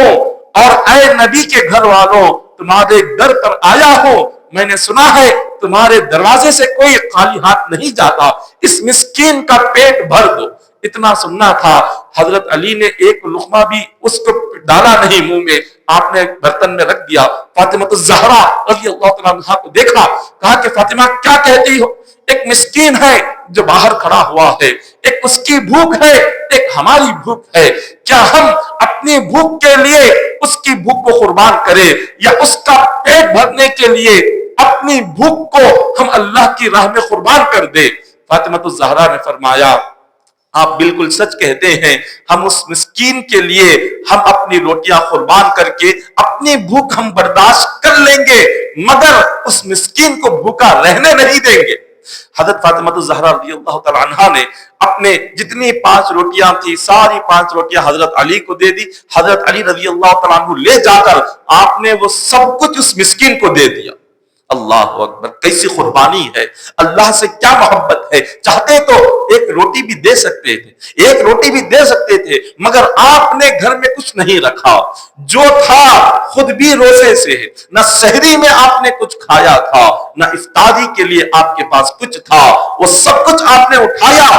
اور اے نبی کے گھر والوں تمہارے در پر آیا ہو، میں نے سنا ہے تمہارے دروازے سے کوئی خالی ہاتھ نہیں جاتا، اس مسکین کا پیٹ بھر دو۔ اتنا سننا تھا، حضرت علی نے ایک لقمہ بھی اس کو ڈالا نہیں منہ میں، آپ نے برتن میں رکھ دیا۔ فاطمہ الزہرا رضی اللہ تعالیٰ عنہا کو دیکھا، کہا کہ فاطمہ کیا کہتی ہو، ایک مسکین ہے جو باہر کھڑا ہوا ہے، ایک اس کی بھوک ہے، ایک ہماری بھوک ہے، کیا ہم اپنی بھوک کے لیے اس کی بھوک کو قربان کریں، یا اس کا پیٹ بھرنے کے لیے اپنی بھوک کو ہم اللہ کی راہ میں قربان کر دیں؟ فاطمہ الزہرا نے فرمایا آپ بالکل سچ کہتے ہیں، ہم اس مسکین کے لیے ہم اپنی روٹیاں قربان کر کے اپنی بھوک ہم برداشت کر لیں گے، مگر اس مسکین کو بھوکا رہنے نہیں دیں گے۔ حضرت فاطمہ الزہرا رضی اللہ تعالیٰ عنہا نے اپنے جتنی 5 روٹیاں تھی ساری 5 روٹیاں حضرت علی کو دے دی۔ حضرت علی رضی اللہ تعالیٰ عنہ لے جا کر آپ نے وہ سب کچھ اس مسکین کو دے دیا۔ اللہ اکبر، کیسی قربانی ہے، اللہ سے کیا محبت ہے۔ چاہتے تو ایک روٹی بھی دے سکتے تھے، ایک روٹی بھی دے سکتے تھے، مگر آپ نے گھر میں کچھ نہیں رکھا، جو تھا خود بھی روزے سے ہے، نہ سحری میں آپ نے کچھ کھایا تھا، نہ افطاری کے لیے آپ کے پاس کچھ تھا، وہ سب کچھ آپ نے اٹھایا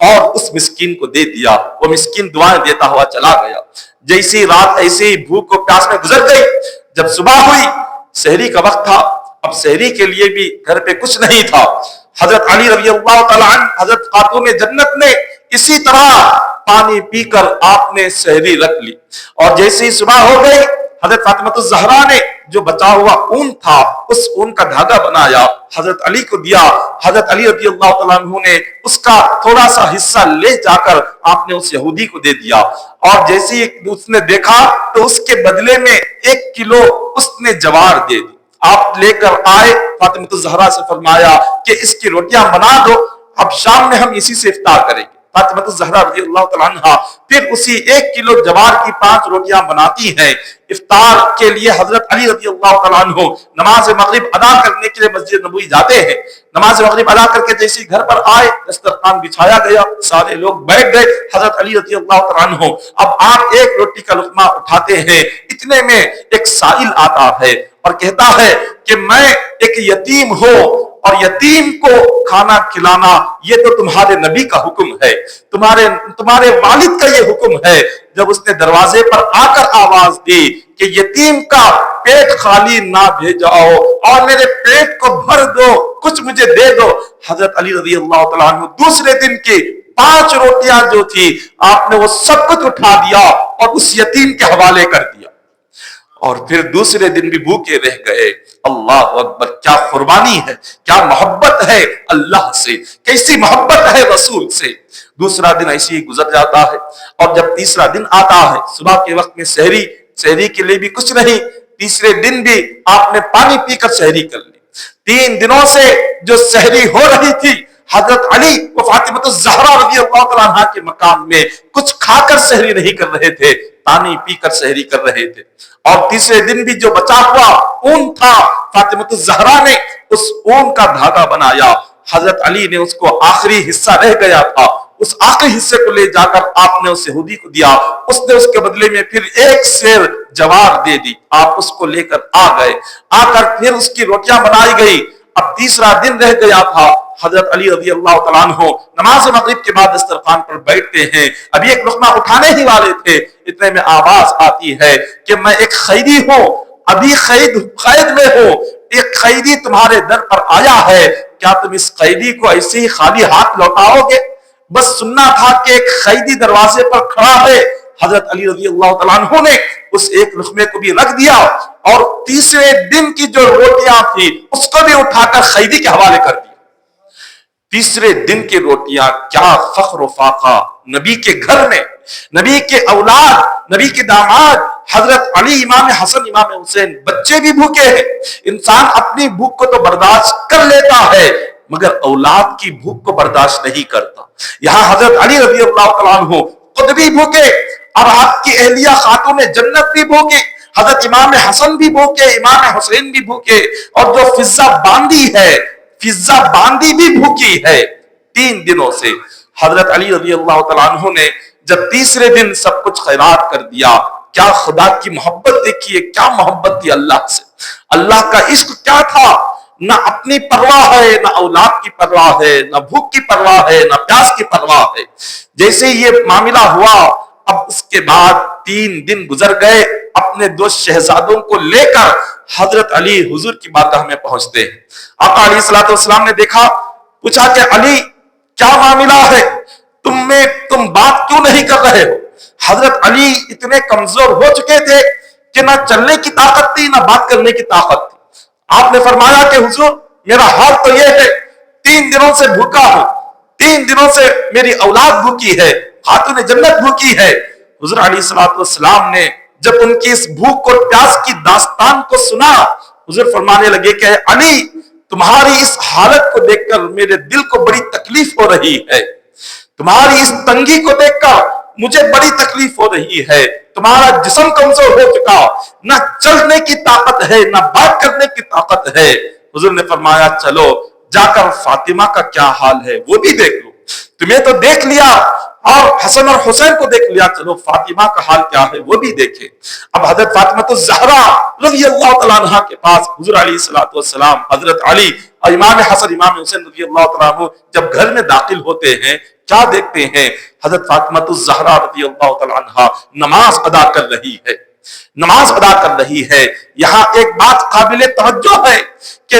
اور اس مسکین کو دے دیا۔ وہ مسکین دعائیں دیتا ہوا چلا گیا۔ جیسی رات ایسے ہی بھوک و پیاس میں گزر گئی۔ جب صبح ہوئی، سحری کا وقت تھا، اب سحری کے لیے بھی گھر پہ کچھ نہیں تھا. حضرت علی رضی اللہ تعالیٰ عنہ حضرت خاتون جنت نے اسی طرح پانی پی کر آپ نے سحری رکھ لی. اور جیسے ہی صبح ہو گئی حضرت فاطمہ الزہرا نے جو بچا ہوا اون تھا اس اون کا دھاگا بنایا حضرت علی کو دیا. حضرت علی رضی اللہ تعالیٰ عنہ نے اس کا تھوڑا سا حصہ لے جا کر آپ نے اس یہودی کو دے دیا. اور جیسے ہی اس نے دیکھا تو اس کے بدلے میں 1 کلو اس نے جوار دے دی. آپ لے کر آئے فاطمہ الزہرا سے فرمایا کہ اس کی روٹیاں بنا دو، اب شام میں ہم اسی سے افطار کریں گے. فاطمہ الزہرا رضی اللہ تعالیٰ عنہ پھر اسی 1 کلو جوار کی 5 روٹیاں بناتی ہیں. افطار کے لیے حضرت علی رضی اللہ تعالیٰ عنہ نماز مغرب ادا کرنے کے لیے مسجد نبوی جاتے ہیں. نماز مغرب ادا کر کے جیسے گھر پر آئے دسترخوان بچھایا گیا، سارے لوگ بیٹھ گئے. حضرت علی رضی اللہ تعالیٰ عنہ اب آپ ایک روٹی کا لقمہ اٹھاتے ہیں، اتنے میں ایک سائل آتا ہے اور کہتا ہے کہ میں ایک یتیم ہوں اور یتیم کو کھانا کھلانا یہ تو تمہارے نبی کا حکم ہے، تمہارے والد کا یہ حکم ہے. جب اس نے دروازے پر آ کر آواز دی کہ یتیم کا پیٹ خالی نہ بھیجاؤ اور میرے پیٹ کو بھر دو، کچھ مجھے دے دو، حضرت علی رضی اللہ تعالیٰ عنہ دوسرے دن کی 5 روٹیاں جو تھی آپ نے وہ سب کچھ اٹھا دیا اور اس یتیم کے حوالے کر دیا. اور پھر دوسرے دن بھی بھوکے رہ گئے. اللہ اکبر، کیا قربانی ہے، کیا محبت ہے اللہ سے، کیسی محبت ہے رسول سے. دوسرا دن ایسے ہی گزر جاتا ہے اور جب تیسرا دن آتا ہے صبح کے وقت میں سحری کے لیے بھی کچھ نہیں. تیسرے دن بھی آپ نے پانی پی کر سحری کر لی. 3 دنوں سے جو سحری ہو رہی تھی حضرت علی و فاطمہ الزہرا رضی اللہ تعالیٰ عنہ کے مقام میں کچھ کھا کر سحری نہیں کر رہے تھے، پانی پی کر سحری کر رہے تھے. اور تیسرے دن بھی جو بچا ہوا اون تھا فاطمہ الزہرا نے اس اون کا دھاگا بنایا. حضرت علی نے اس کو آخری حصہ رہ گیا تھا، اس آخری حصے کو لے جا کر آپ نے اس یہودی کو دیا. اس نے اس کے بدلے میں پھر 1 سیر جوار دے دی. آپ اس کو لے کر آ گئے، آ کر پھر اس کی روٹیاں بنائی گئی. اب تیسرا دن رہ گیا تھا. حضرت علی رضی اللہ تعالیٰ عنہ نماز مغرب کے بعد دسترخوان پر بیٹھتے ہیں، ابھی ایک لقمہ اٹھانے ہی والے تھے، اتنے میں آواز آتی ہے کہ میں ایک قیدی ہوں، ابھی قید میں ہوں، ایک قیدی تمہارے در پر آیا ہے، کیا تم اس قیدی کو ایسے ہی خالی ہاتھ لوٹاؤ گے؟ بس سننا تھا کہ ایک قیدی دروازے پر کھڑا ہے. حضرت علی رضی اللہ تعالیٰ عنہ نے اس ایک لقمے کو بھی رکھ دیا اور تیسرے دن کی جو روٹیاں تھی اس کو بھی اٹھا کر قیدی کے حوالے کر دیا. تیسرے دن کی روٹیاں، کیا فخر و فاقہ نبی کے گھر میں، نبی کے اولاد، نبی کے داماد حضرت علی، امام حسن، امام حسین، بچے بھی بھوکے ہیں. انسان اپنی بھوک کو تو برداشت کر لیتا ہے مگر اولاد کی بھوک کو برداشت نہیں کرتا. یہاں حضرت علی رضی اللہ تعالیٰ عنہ خود بھی بھوکے، اب آپ کی اہلیہ خاتون جنت بھی بھوکے، حضرت امام حسن بھی بھوکے، امام حسین بھی بھوکے، اور جو فضہ باندی بھی بھوکی ہے. 3 دنوں سے حضرت علی رضی اللہ تعالیٰ عنہ نے جب تیسرے دن سب کچھ خیرات کر دیا. کیا خدا کی محبت دیکھیے، کیا محبت تھی اللہ سے. اللہ کا عشق کیا تھا، نہ اپنی پرواہ ہے، نہ اولاد کی پرواہ ہے، نہ بھوک کی پرواہ ہے، نہ پیاس کی پرواہ ہے. جیسے یہ معاملہ ہوا اب اس کے بعد 3 دن گزر گئے. اپنے 2 شہزادوں کو لے کر حضرت علی حضور کی بارگاہ میں پہنچتے ہیں. آقا علیہ الصلوۃ والسلام نے دیکھا، پوچھا کہ علی کیا معاملہ ہے، تم بات کیوں نہیں کر رہے ہو؟ حضرت علی اتنے کمزور ہو چکے تھے کہ نہ چلنے کی طاقت تھی نہ بات کرنے کی طاقت تھی. آپ نے فرمایا کہ حضور میرا حال تو یہ ہے، 3 دنوں سے بھوکا ہوں، 3 دنوں سے میری اولاد بھوکی ہے، خاتون جنت بھوکی ہے. حضور علیہ الصلوۃ والسلام نے جب ان کی اس بھوک اور پیاس کی داستان کو سنا، حضور فرمانے لگے کہ علی تمہاری اس حالت کو دیکھ کر میرے دل کو بڑی تکلیف ہو رہی ہے، تمہاری اس تنگی کو دیکھ کر مجھے بڑی تکلیف ہو رہی ہے. تمہارا جسم کمزور ہو چکا، نہ چلنے کی طاقت ہے نہ بات کرنے کی طاقت ہے. حضور نے فرمایا چلو جا کر فاطمہ کا کیا حال ہے وہ بھی دیکھ لو، تمہیں تو دیکھ لیا اور حسن اور حسین کو دیکھ لیا، چلو فاطمہ کا حال کیا ہے وہ بھی دیکھے. اب حضرت فاطمہ الزہرا رضی اللہ تعالیٰ عنہ کے پاس حضور علیہ الصلوۃ والسلام، حضرت علی اور امام حسن امام حسین رضی اللہ تعالیٰ عنہ جب گھر میں داخل ہوتے ہیں کیا دیکھتے ہیں؟ حضرت فاطمہ الزہرا رضی اللہ تعالیٰ عنہ نماز ادا کر رہی ہے، نماز ادا کر رہی ہے. یہاں ایک بات قابل توجہ ہے کہ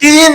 3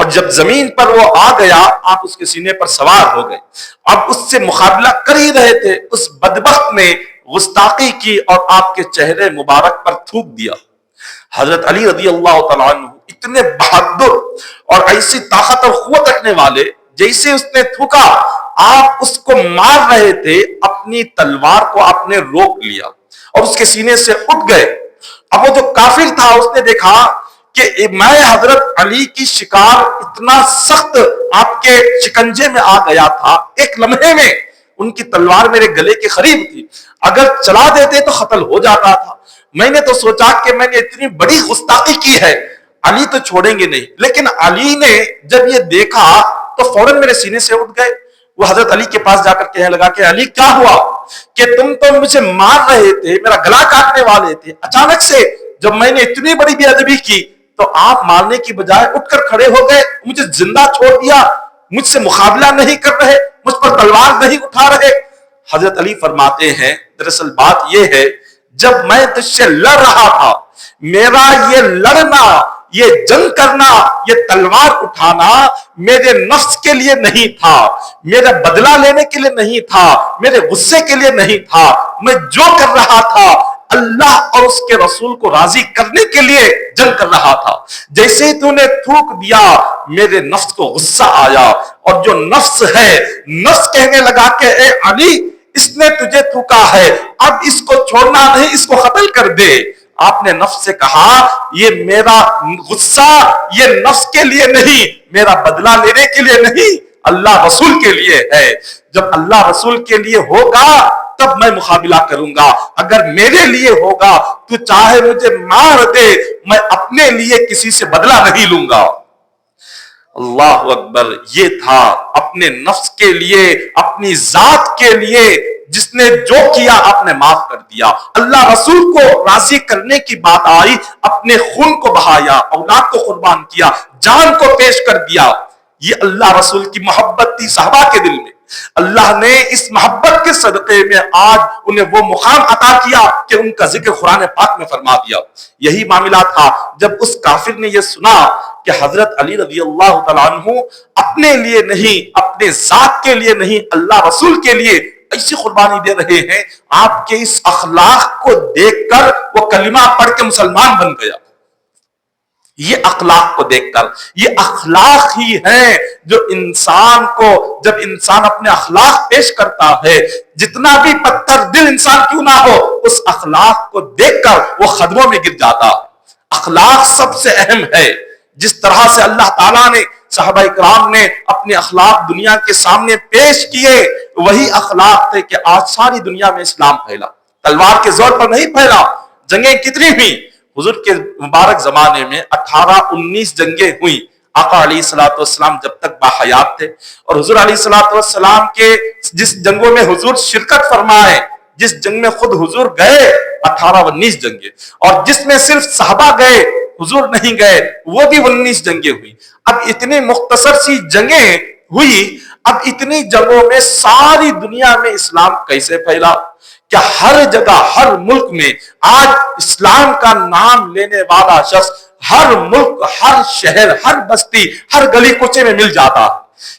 اور جب زمین پر وہ آ گیا آپ اس کے سینے پر سوار ہو گئے. اب اس سے مقابلہ کر ہی رہے تھے, اس بدبخت نے گستاخی کی اور آپ کے چہرے مبارک پر تھوک دیا. حضرت علی رضی اللہ تعالیٰ عنہ اتنے بہادر اور ایسی طاقت اور قوت رکھنے والے, جیسے اس نے تھوکا آپ اس کو مار رہے تھے, اپنی تلوار کو آپ نے روک لیا اور اس کے سینے سے اٹھ گئے. اب وہ جو کافر تھا اس نے دیکھا کہ میں حضرت علی کی شکار اتنا سخت آپ کے شکنجے میں آ گیا تھا, ایک لمحے میں ان کی تلوار میرے گلے کے قریب تھی, اگر چلا دیتے تو قتل ہو جاتا تھا. میں نے تو سوچا کہ میں نے اتنی بڑی گستاخی کی ہے, علی تو چھوڑیں گے نہیں. لیکن علی نے جب یہ دیکھا تو فوراً میرے سینے سے اٹھ گئے. وہ حضرت علی کے پاس جا کر کہنے لگا کہ علی کیا ہوا, کہ تم تو مجھے مار رہے تھے, میرا گلا کاٹنے والے تھے, اچانک سے جب میں نے اتنی بڑی بے ادبی کی تو آپ مارنے کی بجائے اٹھ کر کھڑے ہو گئے, مجھے زندہ چھوڑ دیا, مجھ سے مقابلہ نہیں کر رہے, مجھ پر تلوار نہیں اٹھا رہے. حضرت علی فرماتے ہیں دراصل بات یہ ہے, جب میں تجھ سے لڑ رہا تھا, میرا یہ لڑنا, یہ جنگ کرنا, یہ تلوار اٹھانا میرے نفس کے لیے نہیں تھا, میرے بدلہ لینے کے لیے نہیں تھا, میرے غصے کے لیے نہیں تھا. میں جو کر رہا تھا اللہ اور اس کے رسول کو راضی کرنے کے لیے جنگ کر رہا تھا. جیسے ہی تو نے تھوک دیا میرے نفس کو غصہ آیا, اور جو نفس ہے, نفس کہنے لگا کہ اے علی اس نے تجھے تھوکا ہے, اب اس کو چھوڑنا نہیں, اس کو قتل کر دے. آپ نے نفس سے کہا یہ میرا غصہ یہ نفس کے لیے نہیں, میرا بدلہ لینے کے لیے نہیں, اللہ رسول کے لیے ہے. جب اللہ رسول کے لیے ہوگا تب میں مقابلہ کروں گا, اگر میرے لیے ہوگا تو چاہے مجھے مار دے, میں اپنے لیے کسی سے بدلہ نہیں لوں گا. اللہ اکبر. یہ تھا اپنے نفس کے لیے, اپنی ذات کے لیے, جس نے جو کیا آپ نے معاف کر دیا. اللہ رسول کو راضی کرنے کی بات آئی, اپنے خون کو بہایا, اولاد کو قربان کیا, جان کو پیش کر دیا. یہ اللہ رسول کی محبت تھی صحابہ کے دل میں. اللہ نے اس محبت کے صدقے میں آج انہیں وہ مقام عطا کیا کہ ان کا ذکر قرآن پاک میں فرما دیا. یہی معاملہ تھا جب اس کافر نے یہ سنا کہ حضرت علی رضی اللہ تعالیٰ عنہ اپنے لیے نہیں, اپنے ذات کے لیے نہیں, اللہ رسول کے لیے ایسی قربانی دے رہے ہیں. آپ کے اس اخلاق کو دیکھ کر وہ کلمہ پڑھ کے مسلمان بن گیا. یہ اخلاق کو دیکھ کر, یہ اخلاق ہی ہے جو انسان کو, جب انسان اپنے اخلاق پیش کرتا ہے, جتنا بھی پتھر دل انسان کیوں نہ ہو, اس اخلاق کو دیکھ کر وہ قدموں میں گر جاتا. اخلاق سب سے اہم ہے. جس طرح سے اللہ تعالیٰ نے صحابہ کرام نے اپنے اخلاق دنیا کے سامنے پیش کیے, وہی اخلاق تھے کہ آج ساری دنیا میں اسلام پھیلا. تلوار کے زور پر نہیں پھیلا. جنگیں کتنی ہوئی حضور کے مبارک زمانے میں 18-19 جنگیں ہوئی. آقا علیہ الصلوۃ والسلام جب تک باحیات تھے, اور حضور علیہ الصلوۃ والسلام کے جس جنگوں میں حضور شرکت فرمائے, جس جنگ میں خود حضور گئے 18-19 جنگیں, اور جس میں صرف صحابہ گئے حضور نہیں گئے وہ بھی 19 جنگیں ہوئی. اب اتنی مختصر سی جنگیں ہوئی, اب اتنی جنگوں میں ساری دنیا میں اسلام کیسے پھیلا؟ کیا ہر جگہ ہر ملک میں آج اسلام کا نام لینے والا شخص ہر ملک, ہر شہر, ہر بستی, ہر گلی کوچے میں مل جاتا؟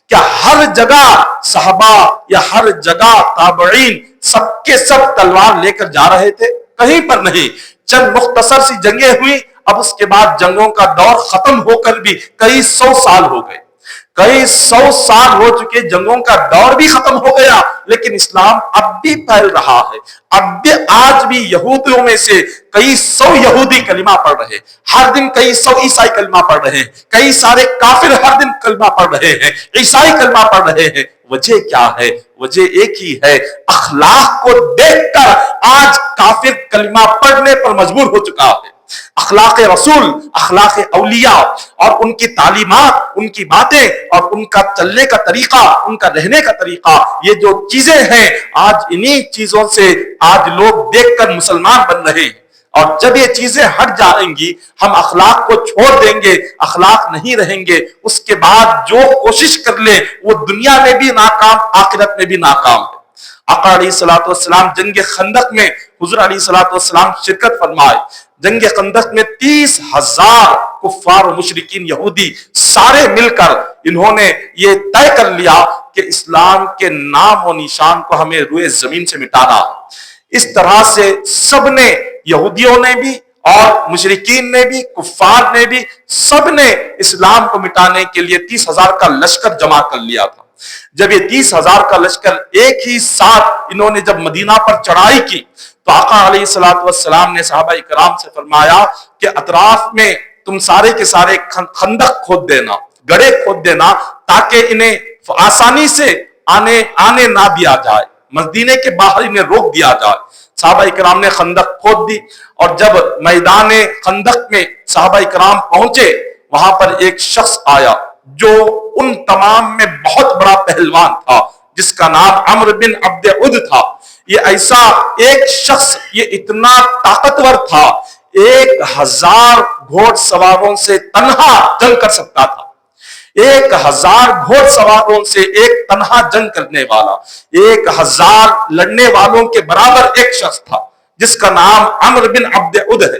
کیا ہر جگہ صحابہ یا ہر جگہ تابعین سب کے سب تلوار لے کر جا رہے تھے؟ کہیں پر نہیں. چند مختصر سی جنگیں ہوئی, اب اس کے بعد جنگوں کا دور ختم ہو کر بھی کئی 100 سال ہو گئے, کئی 100 سال ہو چکے, جنگوں کا دور بھی ختم ہو گیا, لیکن اسلام اب بھی پھیل رہا ہے. اب بھی آج بھی یہودیوں میں سے کئی 100 یہودی کلمہ پڑھ رہے, ہر دن کئی 100 عیسائی کلمہ پڑھ رہے ہیں, کئی سارے کافر ہر دن کلمہ پڑھ رہے ہیں, عیسائی کلمہ پڑھ رہے ہیں. وجہ کیا ہے؟ وجہ ایک ہی ہے, اخلاق کو دیکھ کر آج کافر کلمہ پڑھنے پر مجبور ہو چکا ہے. اخلاق رسول, اخلاق اولیاء اور ان کی تعلیمات, ان کی باتیں اور ان کا چلنے کا طریقہ, ان کا رہنے کا طریقہ, یہ جو چیزیں ہیں آج انہی چیزوں سے آج لوگ دیکھ کر مسلمان بن رہے ہیں. اور جب یہ چیزیں ہٹ جائیں گی, ہم اخلاق کو چھوڑ دیں گے, اخلاق نہیں رہیں گے, اس کے بعد جو کوشش کر لیں وہ دنیا میں بھی ناکام, آخرت میں بھی ناکام ہے. آقا علیہ الصلوۃ والسلام جنگ خندق میں حضور علیہ الصلوۃ والسلام شرکت فرمائے. جنگ خندق میں 30,000 کفار و مشرکین یہودی سارے مل کر انہوں نے یہ طے کر لیا کہ اسلام کے نام و نشان کو ہمیں روئے زمین سے مٹانا۔ اس طرح سے سب نے، یہودیوں نے بھی اور مشرکین نے بھی، کفار نے بھی، سب نے اسلام کو مٹانے کے لیے 30,000 کا لشکر جمع کر لیا تھا۔ جب یہ 30,000 کا لشکر ایک ہی ساتھ انہوں نے جب مدینہ پر چڑھائی کی تو آقا علیہ الصلوۃ والسلام نے صحابہ کرام سے فرمایا کہ اطراف میں تم سارے کے سارے خندق کھود دینا، گڑھے کھود دینا، تاکہ انہیں آسانی سے آنے نہ دیا جائے، مدینے کے باہر انہیں روک دیا جائے۔ صحابہ کرام نے خندق کھود دی، اور جب میدان خندق میں صحابہ کرام پہنچے وہاں پر ایک شخص آیا جو ان تمام میں بہت بڑا پہلوان تھا، جس کا نام عمرو بن عبد عد تھا۔ یہ ایسا ایک شخص، یہ اتنا طاقتور تھا، 1,000 گھوڑ سواروں سے تنہا جنگ کر سکتا تھا۔ 1,000 گھوڑ سواروں سے ایک تنہا جنگ کرنے والا، 1,000 لڑنے والوں کے برابر ایک شخص تھا، جس کا نام عمرو بن عبد عد ہے۔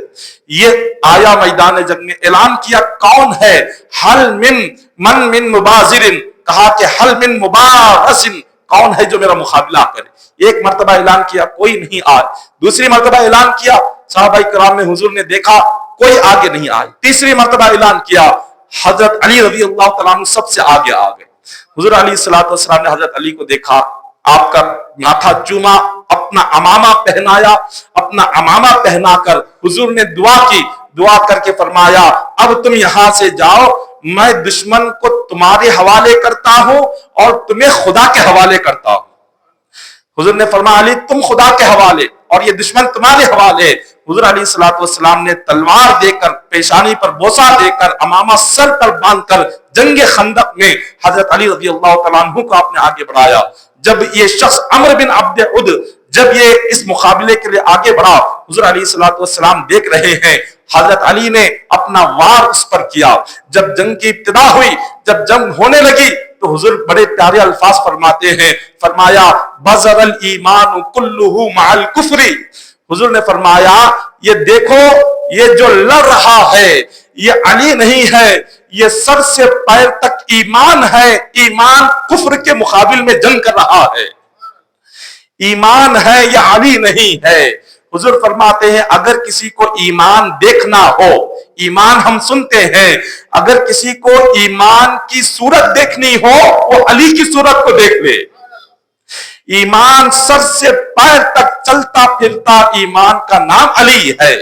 یہ آیا میدان جنگ میں، اعلان کیا کون ہے؟ حل من مبازر، کہا کہ حل من مبارس، کون ہے جو میرا مقابلہ کرے؟ ایک مرتبہ اعلان کیا، کوئی نہیں آئے۔ دوسری مرتبہ اعلان کیا، صحابہ کرام میں حضور نے دیکھا کوئی آگے نہیں آئے۔ تیسری مرتبہ اعلان کیا، حضرت علی رضی اللہ تعالیٰ عنہ سب سے آگے آ گئے۔ حضور علیہ السلام نے حضرت علی کو دیکھا، آپ کا ماتھا چوما، اپنا امامہ پہنایا، اپنا امامہ پہنا کر حضور نے دعا کی، دعا کر کے فرمایا اب تم یہاں سے جاؤ، میں دشمن کو تمہارے حوالے کرتا ہوں اور تمہیں خدا کے حوالے کرتا ہوں۔ حضور نے فرمایا علی تم خدا کے حوالے اور یہ دشمن تمہارے حوالے۔ حضور علیہ السلام نے تلوار دے کر، پیشانی پر بوسہ دے کر، امامہ سر پر باندھ کر جنگ خندق میں حضرت علی رضی اللہ تعالیٰ عنہ کو آپ نے آگے بڑھایا۔ جب یہ شخص عمرو بن عبد عد جب یہ اس مقابلے کے لیے آگے بڑھا، حضور علیہ السلام دیکھ رہے ہیں، حضرت علی نے اپنا وار اس پر کیا۔ جب جنگ کی ابتدا ہوئی، جب جنگ ہونے لگی تو حضور بڑے پیارے الفاظ فرماتے ہیں، فرمایا بزر الایمان کلہ مع الکفر۔ حضور نے فرمایا یہ دیکھو یہ جو لڑ رہا ہے یہ علی نہیں ہے، یہ سر سے پیر تک ایمان ہے، ایمان کفر کے مقابل میں جنگ کر رہا ہے، ایمان ہے، یہ علی نہیں ہے۔ حضور فرماتے ہیں اگر کسی کو ایمان دیکھنا ہو، ایمان ہم سنتے ہیں، اگر کسی کو ایمان کی صورت دیکھنی ہو وہ علی کی صورت کو دیکھ لے۔ ایمان سر سے پیر تک چلتا پھرتا ایمان کا نام علی ہے،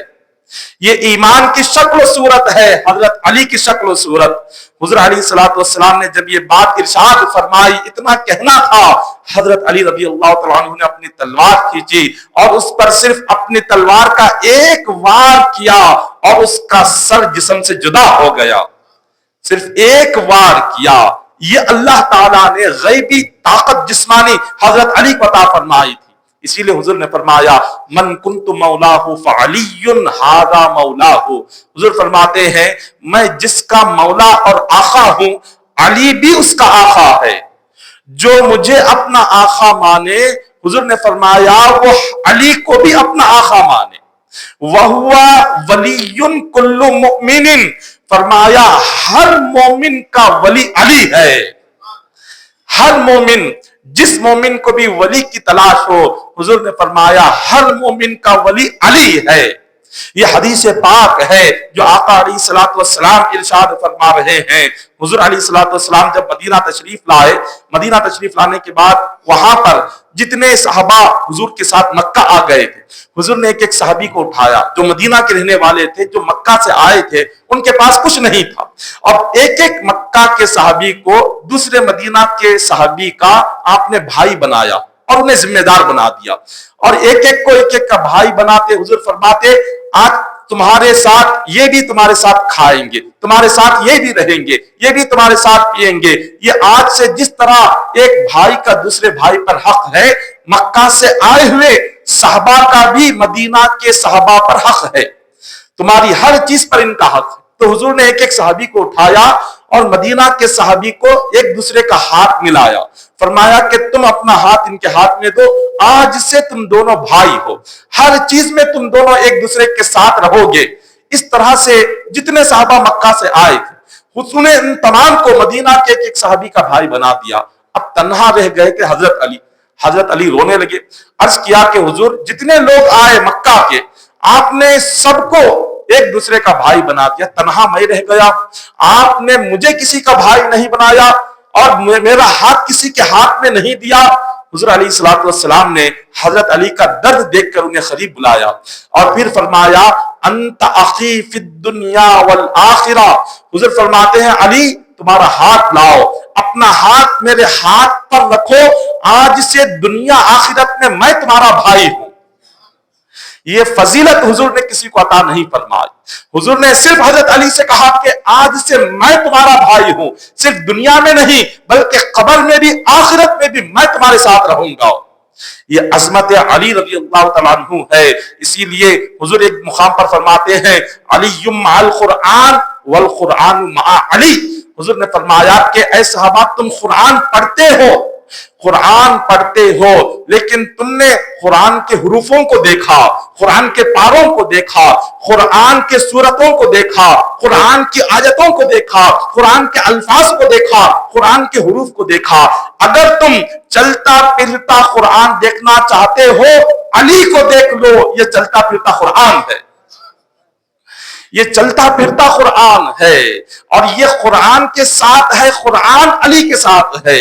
یہ ایمان کی شکل و صورت ہے، حضرت علی کی شکل و صورت۔ حضور علیہ السلام نے جب یہ بات ارشاد فرمائی، اتنا کہنا تھا، حضرت علی رضی اللہ تعالیٰ عنہ نے اپنی تلوار کھینچی اور اس پر صرف اپنی تلوار کا ایک وار کیا اور اس کا سر جسم سے جدا ہو گیا، صرف ایک وار کیا۔ یہ اللہ تعالیٰ نے غیبی طاقت جسمانی حضرت علی کو عطا فرمائی تھی۔ اسی لیے حضور نے فرمایا من کنت مولاہ فعلی ھذا مولاہ۔ حضور فرماتے ہیں میں جس کا مولا اور آقا ہوں علی بھی اس کا آقا ہے، جو مجھے اپنا آقا مانے حضور نے فرمایا وہ علی کو بھی اپنا آقا مانے۔ وَهُوَ وَلِيٌّ كُلُّ مُؤْمِنٍ، فرمایا ہر مومن کا ولی علی ہے، ہر مومن، جس مومن کو بھی ولی کی تلاش ہو حضور نے فرمایا ہر مومن کا ولی علی ہے۔ یہ حدیث پاک ہے جو آقا علیہ السلام ارشاد فرما رہے ہیں۔ حضور علیہ السلام جب مدینہ تشریف لائے، مدینہ تشریف لانے کے بعد وہاں پر جتنے صحابہ حضور کے ساتھ مکہ آ گئے تھے، حضور نے ایک ایک صحابی کو اٹھایا جو مدینہ کے رہنے والے تھے، جو مکہ سے آئے تھے، ان کے پاس کچھ نہیں تھا، اور ایک ایک مکہ کے صحابی کو دوسرے مدینہ کے صحابی کا آپ نے بھائی بنایا اور انہیں ذمہ دار بنا دیا، اور ایک ایک کا بھائی بناتے حضور فرماتے آج تمہارے ساتھ یہ بھی تمہارے ساتھ کھائیں گے، تمہارے ساتھ یہ بھی رہیں گے، یہ بھی تمہارے ساتھ پیئیں گے۔ یہ آج سے جس طرح ایک بھائی کا دوسرے بھائی پر حق ہے، مکہ سے آئے ہوئے صحابہ کا بھی مدینہ کے صحابہ پر حق ہے، تمہاری ہر چیز پر ان کا حق ہے۔ تو حضور نے ایک ایک صحابی کو اٹھایا اور مدینہ کے صحابی کو ایک دوسرے کا ہاتھ ملایا، فرمایا کہ تم اپنا ہاتھ ان کے ہاتھ میں دو، آج سے تم دونوں بھائی ہو، ہر چیز میں تم دونوں ایک دوسرے کے ساتھ رہو گے، اس طرح سے جتنے صحابہ مکہ سے آئے تھے حضور نے ان تمام کو مدینہ کے ایک صحابی کا بھائی بنا دیا. اب تنہا رہ گئے کہ حضرت علی رونے لگے. عرض کیا کہ حضور جتنے لوگ آئے مکہ کے آپ نے سب کو ایک دوسرے کا بھائی بنا دیا, تنہا میں رہ گیا. آپ نے مجھے کسی کا بھائی نہیں بنایا اور میرا ہاتھ کسی کے ہاتھ میں نہیں دیا. حضور علیہ الصلوۃ والسلام نے حضرت علی کا درد دیکھ کر انہیں قریب بلایا اور پھر فرمایا انت اخی فی الدنیا والآخرہ. حضور فرماتے ہیں علی تمہارا ہاتھ لاؤ, اپنا ہاتھ میرے ہاتھ پر رکھو, آج سے دنیا آخرت میں تمہارا بھائی ہوں. یہ فضیلت حضور نے کسی کو عطا نہیں فرمائی. حضور نے صرف حضرت علی سے کہا کہ آج سے میں تمہارا بھائی ہوں, صرف دنیا میں نہیں بلکہ قبر میں بھی آخرت میں بھی میں تمہارے ساتھ رہوں گا. یہ عظمت علی رضی اللہ تعالیٰ عنہ ہے. اسی لیے حضور ایک مقام پر فرماتے ہیں علی مع القرآن والقرآن مع علی. حضور نے فرمایا کہ اے صحابہ تم قرآن پڑھتے ہو لیکن تم نے قرآن کے حروفوں کو دیکھا, قرآن کے پاروں کو دیکھا, قرآن کے سورتوں کو دیکھا, قرآن کی آیتوں کو دیکھا, قرآن کے الفاظ کو دیکھا, قرآن کے حروف کو دیکھا. اگر تم چلتا پھرتا قرآن دیکھنا چاہتے ہو علی کو دیکھ لو, یہ چلتا پھرتا قرآن ہے, یہ چلتا پھرتا قرآن ہے اور یہ قرآن کے ساتھ ہے, قرآن علی کے ساتھ ہے.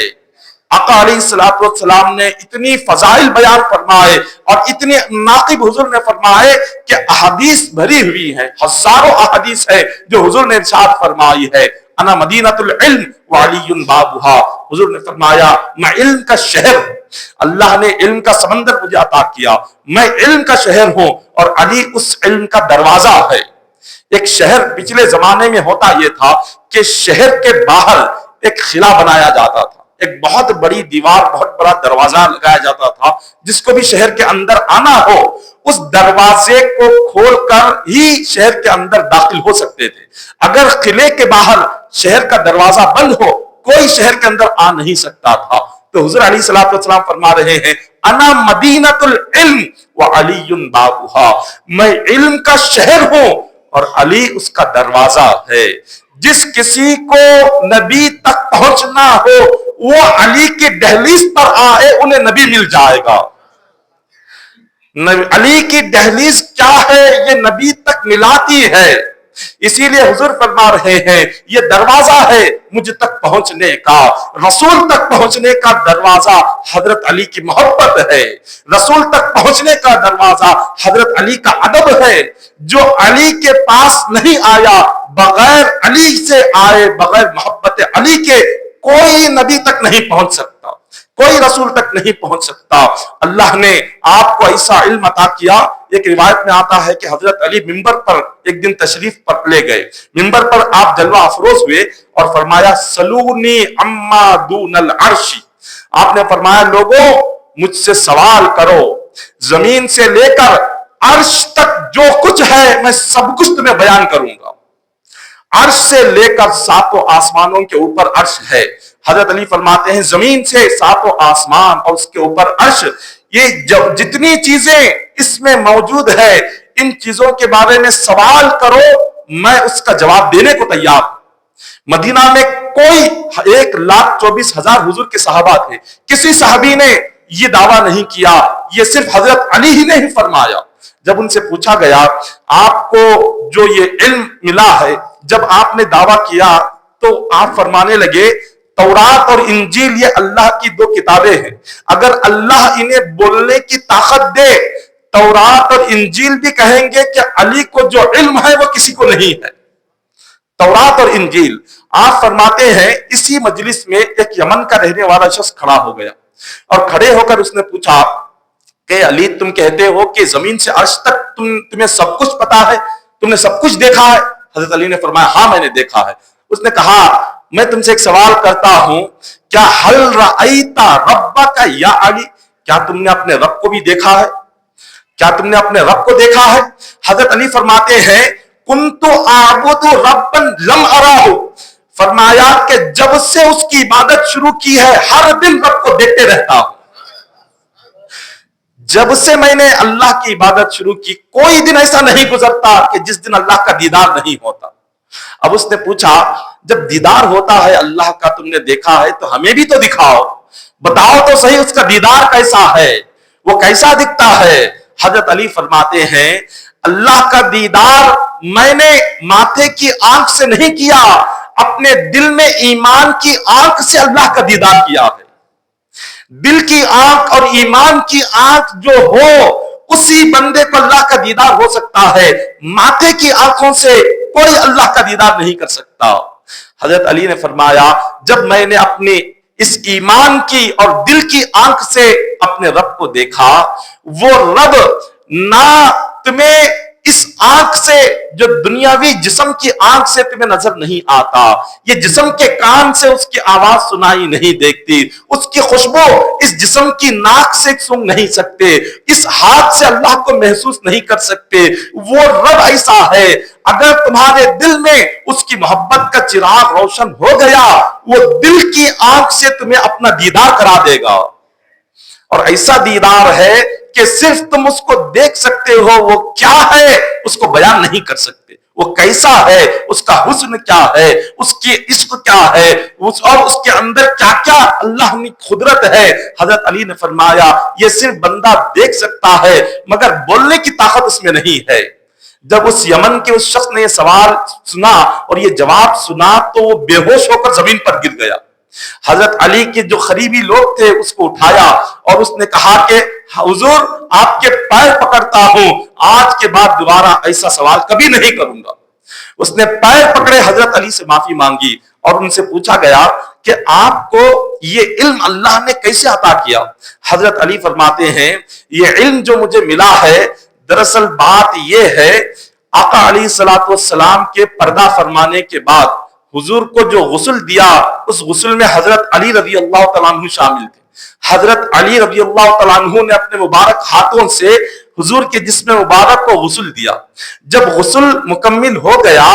آقا علیہ الصلوۃ والسلام نے اتنی فضائل بیان فرمائے اور اتنے ناقب حضور نے فرمائے کہ احادیث بھری ہوئی ہیں, ہزاروں احادیث ہے جو حضور نے ارشاد فرمائی ہے انا مدینۃ العلم وعلی بابھا. حضور نے فرمایا میں علم کا شہر ہوں, اللہ نے علم کا سمندر مجھے عطا کیا, میں علم کا شہر ہوں اور علی اس علم کا دروازہ ہے. ایک شہر پچھلے زمانے میں ہوتا یہ تھا کہ شہر کے باہر ایک قلعہ بنایا جاتا تھا, ایک بہت بڑی دیوار, بہت بڑا دروازہ لگایا جاتا تھا, جس کو بھی شہر کے اندر آنا ہو اس دروازے کو کھول کر ہی شہر کے اندر داخل ہو سکتے تھے. اگر قلعے کے باہر شہر کا دروازہ بند ہو کوئی شہر کے اندر آ نہیں سکتا تھا. تو حضور علیہ الصلوۃ والسلام فرما رہے ہیں انا مدینۃ العلم وعلی بابھا, میں علم کا شہر ہوں اور علی اس کا دروازہ ہے. جس کسی کو نبی تک پہنچنا ہو وہ علی کی دہلیز پر آئے, انہیں نبی مل جائے گا. علی کی دہلیز کیا ہے, یہ نبی تک ملاتی ہے. اسی لیے حضور فرما رہے ہیں یہ دروازہ ہے مجھ تک پہنچنے کا, رسول تک پہنچنے کا دروازہ حضرت علی کی محبت ہے, رسول تک پہنچنے کا دروازہ حضرت علی کا ادب ہے. جو علی کے پاس نہیں آیا بغیر علی سے آئے, بغیر محبت علی کے کوئی نبی تک نہیں پہنچ سکتا, کوئی رسول تک نہیں پہنچ سکتا. اللہ نے آپ کو ایسا علم عطا کیا. ایک روایت میں آتا ہے کہ حضرت علی منبر پر ایک دن تشریف پر لے گئے, ممبر پر آپ جلوہ افروز ہوئے اور فرمایا سلونی اما دون العرش. آپ نے فرمایا لوگوں مجھ سے سوال کرو, زمین سے لے کر عرش تک جو کچھ ہے میں سب کچھ تمہیں بیان کروں گا. عرش سے لے کر ساتوں آسمانوں کے اوپر عرش ہے. حضرت علی فرماتے ہیں زمین سے ساتوں آسمان اور اس کے اوپر عرش, یہ جتنی چیزیں اس میں موجود ہے ان چیزوں کے بارے میں سوال کرو, میں اس کا جواب دینے کو تیار ہوں. مدینہ میں کوئی 1,24,000 حضور کے صحابہ تھے, کسی صحابی نے یہ دعویٰ نہیں کیا, یہ صرف حضرت علی ہی نے ہی فرمایا. جب ان سے پوچھا گیا آپ کو جو یہ علم ملا ہے, جب آپ نے دعویٰ کیا تو آپ فرمانے لگے تورات اور انجیل یہ اللہ کی 2 کتابیں ہیں, اگر اللہ انہیں بولنے کی طاقت دے تورات اور انجیل بھی کہیں گے کہ علی کو جو علم ہے وہ کسی کو نہیں ہے. تورات اور انجیل. آپ فرماتے ہیں اسی مجلس میں ایک یمن کا رہنے والا شخص کھڑا ہو گیا اور کھڑے ہو کر اس نے پوچھا کہ علی تم کہتے ہو کہ زمین سے عرش تک تمہیں سب کچھ پتا ہے, تم نے سب کچھ دیکھا ہے؟ حضرت علی نے فرمایا ہاں میں نے دیکھا ہے. اس نے کہا میں تم سے ایک سوال کرتا ہوں, کیا حل رأیت ربک یا علی, کیا تم نے اپنے رب کو بھی دیکھا ہے, کیا تم نے اپنے رب کو دیکھا ہے؟ حضرت علی فرماتے ہیں کنت اعبد ربا لم ارہ, فرمایا کہ جب سے اس کی عبادت شروع کی ہے ہر دن رب کو دیکھتے رہتا ہوں. جب سے میں نے اللہ کی عبادت شروع کی کوئی دن ایسا نہیں گزرتا کہ جس دن اللہ کا دیدار نہیں ہوتا۔ اب اس نے پوچھا جب دیدار ہوتا ہے اللہ کا تم نے دیکھا ہے تو ہمیں بھی تو دکھاؤ، بتاؤ تو صحیح اس کا دیدار کیسا ہے، وہ کیسا دکھتا ہے۔ حضرت علی فرماتے ہیں اللہ کا دیدار میں نے ماتھے کی آنکھ سے نہیں کیا، اپنے دل میں ایمان کی آنکھ سے اللہ کا دیدار کیا ہے۔ دل کی آنکھ اور ایمان کی آنکھ جو ہو اسی بندے کو اللہ کا دیدار ہو سکتا ہے، ماتھے کی آنکھوں سے کوئی اللہ کا دیدار نہیں کر سکتا۔ حضرت علی نے فرمایا جب میں نے اپنی اس ایمان کی اور دل کی آنکھ سے اپنے رب کو دیکھا، وہ رب نہ تمہیں اس آنکھ سے جو دنیاوی جسم کی آنکھ سے تمہیں نظر نہیں آتا، یہ جسم کے کان سے اس کی آواز سنائی نہیں دیکھتی، اس کی خوشبو اس جسم کی ناک سے سونگ نہیں سکتے، اس ہاتھ سے اللہ کو محسوس نہیں کر سکتے، وہ رب ایسا ہے اگر تمہارے دل میں اس کی محبت کا چراغ روشن ہو گیا وہ دل کی آنکھ سے تمہیں اپنا دیدار کرا دے گا، اور ایسا دیدار ہے کہ صرف تم اس کو دیکھ سکتے ہو، وہ کیا ہے اس کو بیان نہیں کر سکتے، وہ کیسا ہے، اس کا حسن کیا ہے، اس کی عشق کیا ہے، اور اس کے اندر کیا کیا اللہ کی قدرت ہے۔ حضرت علی نے فرمایا یہ صرف بندہ دیکھ سکتا ہے مگر بولنے کی طاقت اس میں نہیں ہے۔ جب اس یمن کے اس شخص نے یہ سوال سنا اور یہ جواب سنا تو وہ بے ہوش ہو کر زمین پر گر گیا۔ حضرت علی کے جو قریبی لوگ تھے اس کو اٹھایا اور اس نے کہا کہ حضور آپ کے پیر پکڑتا ہوں، آج کے بعد دوبارہ ایسا سوال کبھی نہیں کروں گا۔ اس نے پیر پکڑے، حضرت علی سے معافی مانگی اور ان سے پوچھا گیا کہ آپ کو یہ علم اللہ نے کیسے عطا کیا؟ حضرت علی فرماتے ہیں یہ علم جو مجھے ملا ہے دراصل بات یہ ہے آقا علیہ الصلوۃ والسلام کے پردہ فرمانے کے بعد حضور کو جو غسل دیا اس غسل میں حضرت علی رضی اللہ تعالیٰ عنہ شامل تھے۔ حضرت علی رضی اللہ تعالیٰ عنہ نے اپنے مبارک ہاتھوں سے حضور کے جسم مبارک کو غسل دیا۔ جب غسل مکمل ہو گیا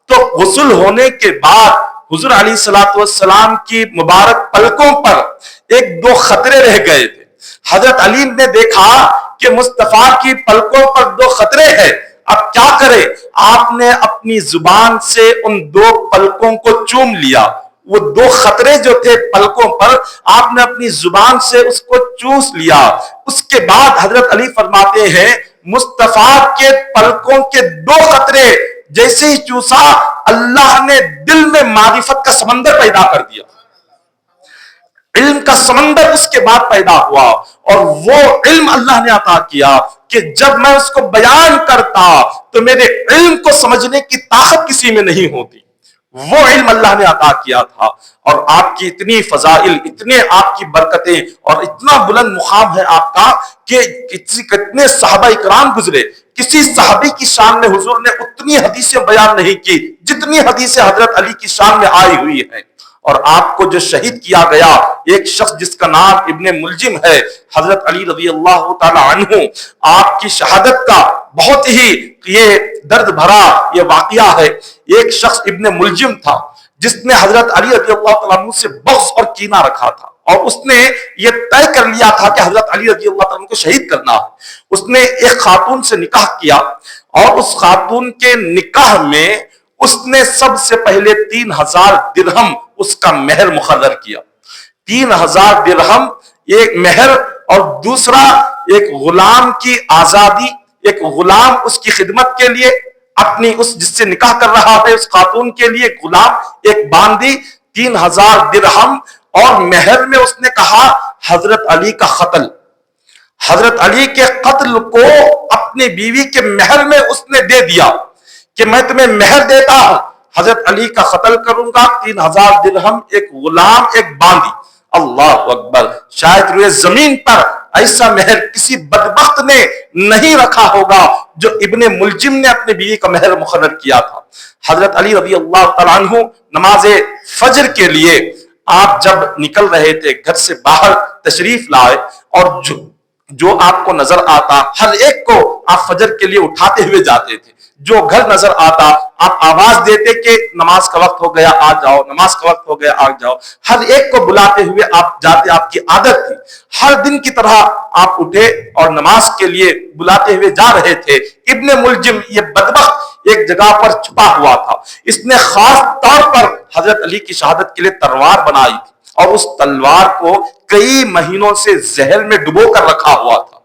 تو غسل ہونے کے بعد حضور علیہ الصلوۃ والسلام کی مبارک پلکوں پر ایک دو خطرے رہ گئے تھے۔ حضرت علی نے دیکھا کہ مصطفیٰ کی پلکوں پر دو خطرے ہیں، اب کیا کرے؟ آپ نے اپنی زبان سے ان دو پلکوں کو چوم لیا، وہ دو خطرے جو تھے پلکوں پر آپ نے اپنی زبان سے اس کو چوس لیا۔ اس کے بعد حضرت علی فرماتے ہیں مصطفیٰ کے پلکوں کے دو خطرے جیسے ہی چوسا اللہ نے دل میں معرفت کا سمندر پیدا کر دیا، علم کا سمندر اس کے بعد پیدا ہوا، اور وہ علم اللہ نے عطا کیا کہ جب میں اس کو بیان کرتا تو میرے علم کو سمجھنے کی طاقت کسی میں نہیں ہوتی، وہ علم اللہ نے عطا کیا تھا۔ اور آپ کی اتنی فضائل، اتنے آپ کی برکتیں اور اتنا بلند مقام ہے آپ کا کہ کتنے صحابہ اکرام گزرے، کسی صحابی کی شان میں حضور نے اتنی حدیثیں بیان نہیں کی جتنی حدیثیں حضرت علی کی شان میں آئی ہوئی ہیں۔ اور آپ کو جو شہید کیا گیا ایک شخص جس کا نام ابن ملجم ہے، حضرت علی رضی اللہ تعالی عنہ، آپ کی شہادت کا بہت ہی یہ درد بھرا یہ واقعہ ہے۔ ایک شخص ابن ملجم تھا جس نے حضرت علی رضی اللہ تعالیٰ عنہ سے بغض اور کینہ رکھا تھا، اور اس نے یہ طے کر لیا تھا کہ حضرت علی رضی اللہ تعالیٰ عنہ کو شہید کرنا ہے۔ اس نے ایک خاتون سے نکاح کیا اور اس خاتون کے نکاح میں اس نے سب سے پہلے 3000 درہم اس کا مہر مقرر کیا۔ 3000 درہم ایک مہر، اور دوسرا ایک غلام کی آزادی، ایک غلام اس کی خدمت کے لیے، اپنی اس جس سے نکاح کر رہا ہے اس خاتون کے لیے ایک غلام، ایک باندی، 3000 درہم، اور مہر میں اس نے کہا حضرت علی کا قتل۔ حضرت علی کے قتل کو اپنی بیوی کے مہر میں اس نے دے دیا کہ میں تمہیں مہر دیتا ہوں، حضرت علی کا قتل کروں گا، 3000 درہم، ایک غلام، ایک باندی۔ اللہ اکبر! شاید روئے زمین پر ایسا مہر کسی بدبخت نے نہیں رکھا ہوگا جو ابن ملجم نے اپنے بیوی کا مہر مقرر کیا تھا۔ حضرت علی رضی اللہ تعالیٰ عنہ نماز فجر کے لیے آپ جب نکل رہے تھے گھر سے باہر تشریف لائے، اور جو آپ کو نظر آتا ہر ایک کو آپ فجر کے لیے اٹھاتے ہوئے جاتے تھے۔ جو گھر نظر آتا آپ آواز دیتے کہ نماز کا وقت ہو گیا آ جاؤ، نماز کا وقت ہو گیا آ جاؤ، ہر ایک کو بلاتے ہوئے آپ جاتے، آپ کی عادت تھی، ہر دن کی طرح آپ اٹھے اور نماز کے لیے بلاتے ہوئے جا رہے تھے۔ ابن ملجم یہ بدبخت ایک جگہ پر چھپا ہوا تھا، اس نے خاص طور پر حضرت علی کی شہادت کے لیے تلوار بنائی تھی اور اس تلوار کو کئی مہینوں سے زہر میں ڈبو کر رکھا ہوا تھا،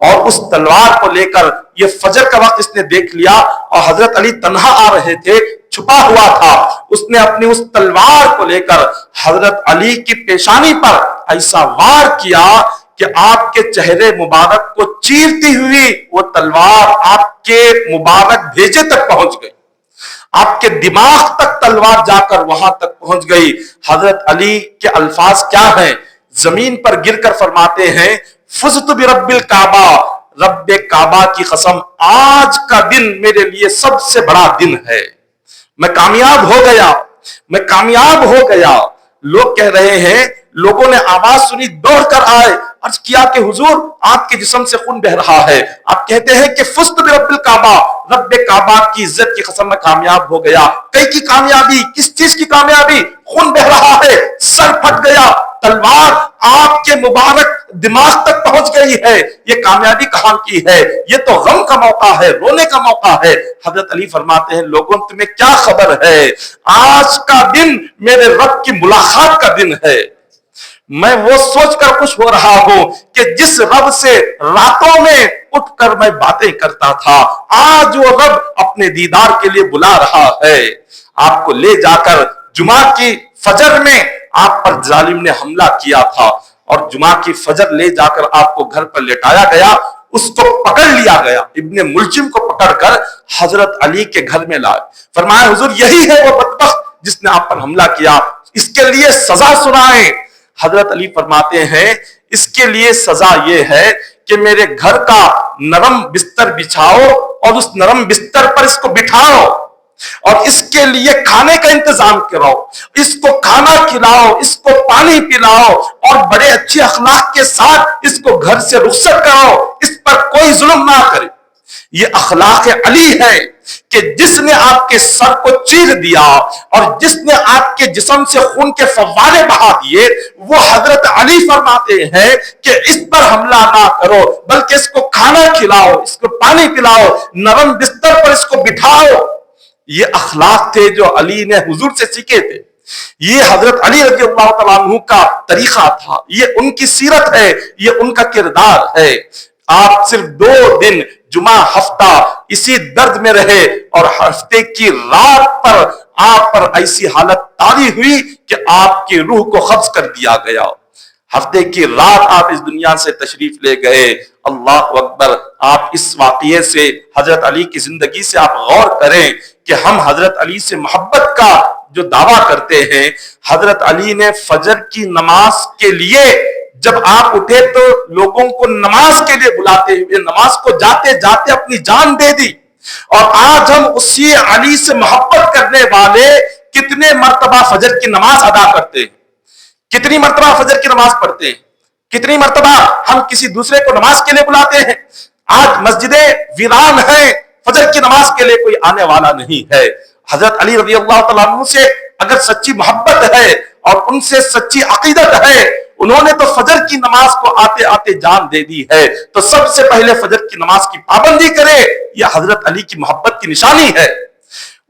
اور اس تلوار کو لے کر یہ فجر کا وقت اس نے دیکھ لیا اور حضرت علی تنہا آ رہے تھے، چھپا ہوا تھا، اس نے اپنی اس تلوار کو لے کر حضرت علی کی پیشانی پر ایسا وار کیا کہ آپ کے چہرے مبارک کو چیرتی ہوئی وہ تلوار آپ کے مبارک بھیجے تک پہنچ گئی، آپ کے دماغ تک تلوار جا کر وہاں تک پہنچ گئی۔ حضرت علی کے الفاظ کیا ہیں؟ زمین پر گر کر فرماتے ہیں فزت برب الکعبہ، رب کعبہ کی قسم آج کا دن میرے لیے سب سے بڑا دن ہے، میں کامیاب ہو گیا، میں کامیاب ہو گیا۔ لوگ کہہ رہے ہیں، لوگوں نے آواز سنی دوڑ کر آئے، عرض کیا کہ حضور آپ کے جسم سے خون بہ رہا ہے، آپ کہتے ہیں کہ فزت برب الکعبہ، رب کعبہ کی عزت کی قسم میں کامیاب ہو گیا۔ کئی کی کامیابی؟ کس چیز کی کامیابی؟ خون بہ رہا ہے، سر پھٹ گیا، تلوار آپ کے مبارک دماغ تک پہنچ گئی ہے، یہ کامیابی کہاں کی ہے؟ یہ تو غم کا موقع ہے، رونے کا موقع ہے۔ حضرت علی فرماتے ہیں لوگوں تمہیں کیا خبر ہے، آج کا دن میرے رب کی ملاقات کا دن ہے، میں وہ سوچ کر خوش ہو رہا ہوں کہ جس رب سے راتوں میں اٹھ کر میں باتیں کرتا تھا، آج وہ رب اپنے دیدار کے لیے بلا رہا ہے۔ آپ کو لے جا کر جمعہ کی فجر میں آپ پر ظالم نے حملہ کیا تھا اور جمعہ کی فجر لے جا کر آپ کو گھر پر لٹایا گیا، اس کو پکڑ لیا گیا، ابن ملجم کو پکڑ کر حضرت علی کے گھر میں لائے، فرمایا حضور یہی ہے وہ بدبخت جس نے آپ پر حملہ کیا، اس کے لیے سزا سنائیں۔ حضرت علی فرماتے ہیں اس کے لیے سزا یہ ہے کہ میرے گھر کا نرم بستر بچھاؤ اور اس نرم بستر پر اس کو بٹھاؤ اور اس کے لیے کھانے کا انتظام کراؤ، اس کو کھانا کھلاؤ، اس کو پانی پلاؤ اور بڑے اچھے اخلاق کے ساتھ اس کو گھر سے رخصت کراؤ، اس پر کوئی ظلم نہ کرے۔ یہ اخلاق علی ہے کہ جس نے آپ کے سر کو چیر دیا اور جس نے آپ کے جسم سے خون کے فوارے بہا دیے، وہ حضرت علی فرماتے ہیں کہ اس پر حملہ نہ کرو بلکہ اس کو کھانا کھلاؤ، اس کو پانی پلاؤ، نرم بستر پر اس کو بٹھاؤ۔ یہ اخلاق تھے جو علی نے حضور سے سیکھے تھے، یہ حضرت علی رضی اللہ تعالیٰ عنہ کا طریقہ تھا، یہ ان کی سیرت ہے، یہ ان کا کردار ہے۔ آپ صرف 2 دن جمعہ ہفتہ اسی درد میں رہے اور ہفتے کی رات پر آپ پر ایسی حالت طاری ہوئی کہ آپ کی روح کو قبض کر دیا گیا۔ ہفتے کی رات آپ اس دنیا سے تشریف لے گئے۔ اللہ اکبر۔ آپ اس واقعے سے، حضرت علی کی زندگی سے آپ غور کریں کہ ہم حضرت علی سے محبت کا جو دعویٰ کرتے ہیں، حضرت علی نے فجر کی نماز کے لیے جب آپ اٹھے تو لوگوں کو نماز کے لیے بلاتے ہوئے نماز کو جاتے جاتے اپنی جان دے دی، اور آج ہم اسی علی سے محبت کرنے والے کتنے مرتبہ فجر کی نماز ادا کرتے ہیں، کتنی مرتبہ فجر کی نماز پڑھتے ہیں، کتنی مرتبہ ہم کسی دوسرے کو نماز کے لیے بلاتے ہیں۔ آج مسجدیں ویران ہیں، فجر کی نماز کے لیے کوئی آنے والا نہیں ہے۔ حضرت علی رضی اللہ تعالیٰ عنہ سے اگر سچی محبت ہے اور ان سے سچی عقیدت ہے، انہوں نے تو فجر کی نماز کو آتے آتے جان دے دی ہے، تو سب سے پہلے فجر کی نماز کی پابندی کرے، یہ حضرت علی کی محبت کی نشانی ہے،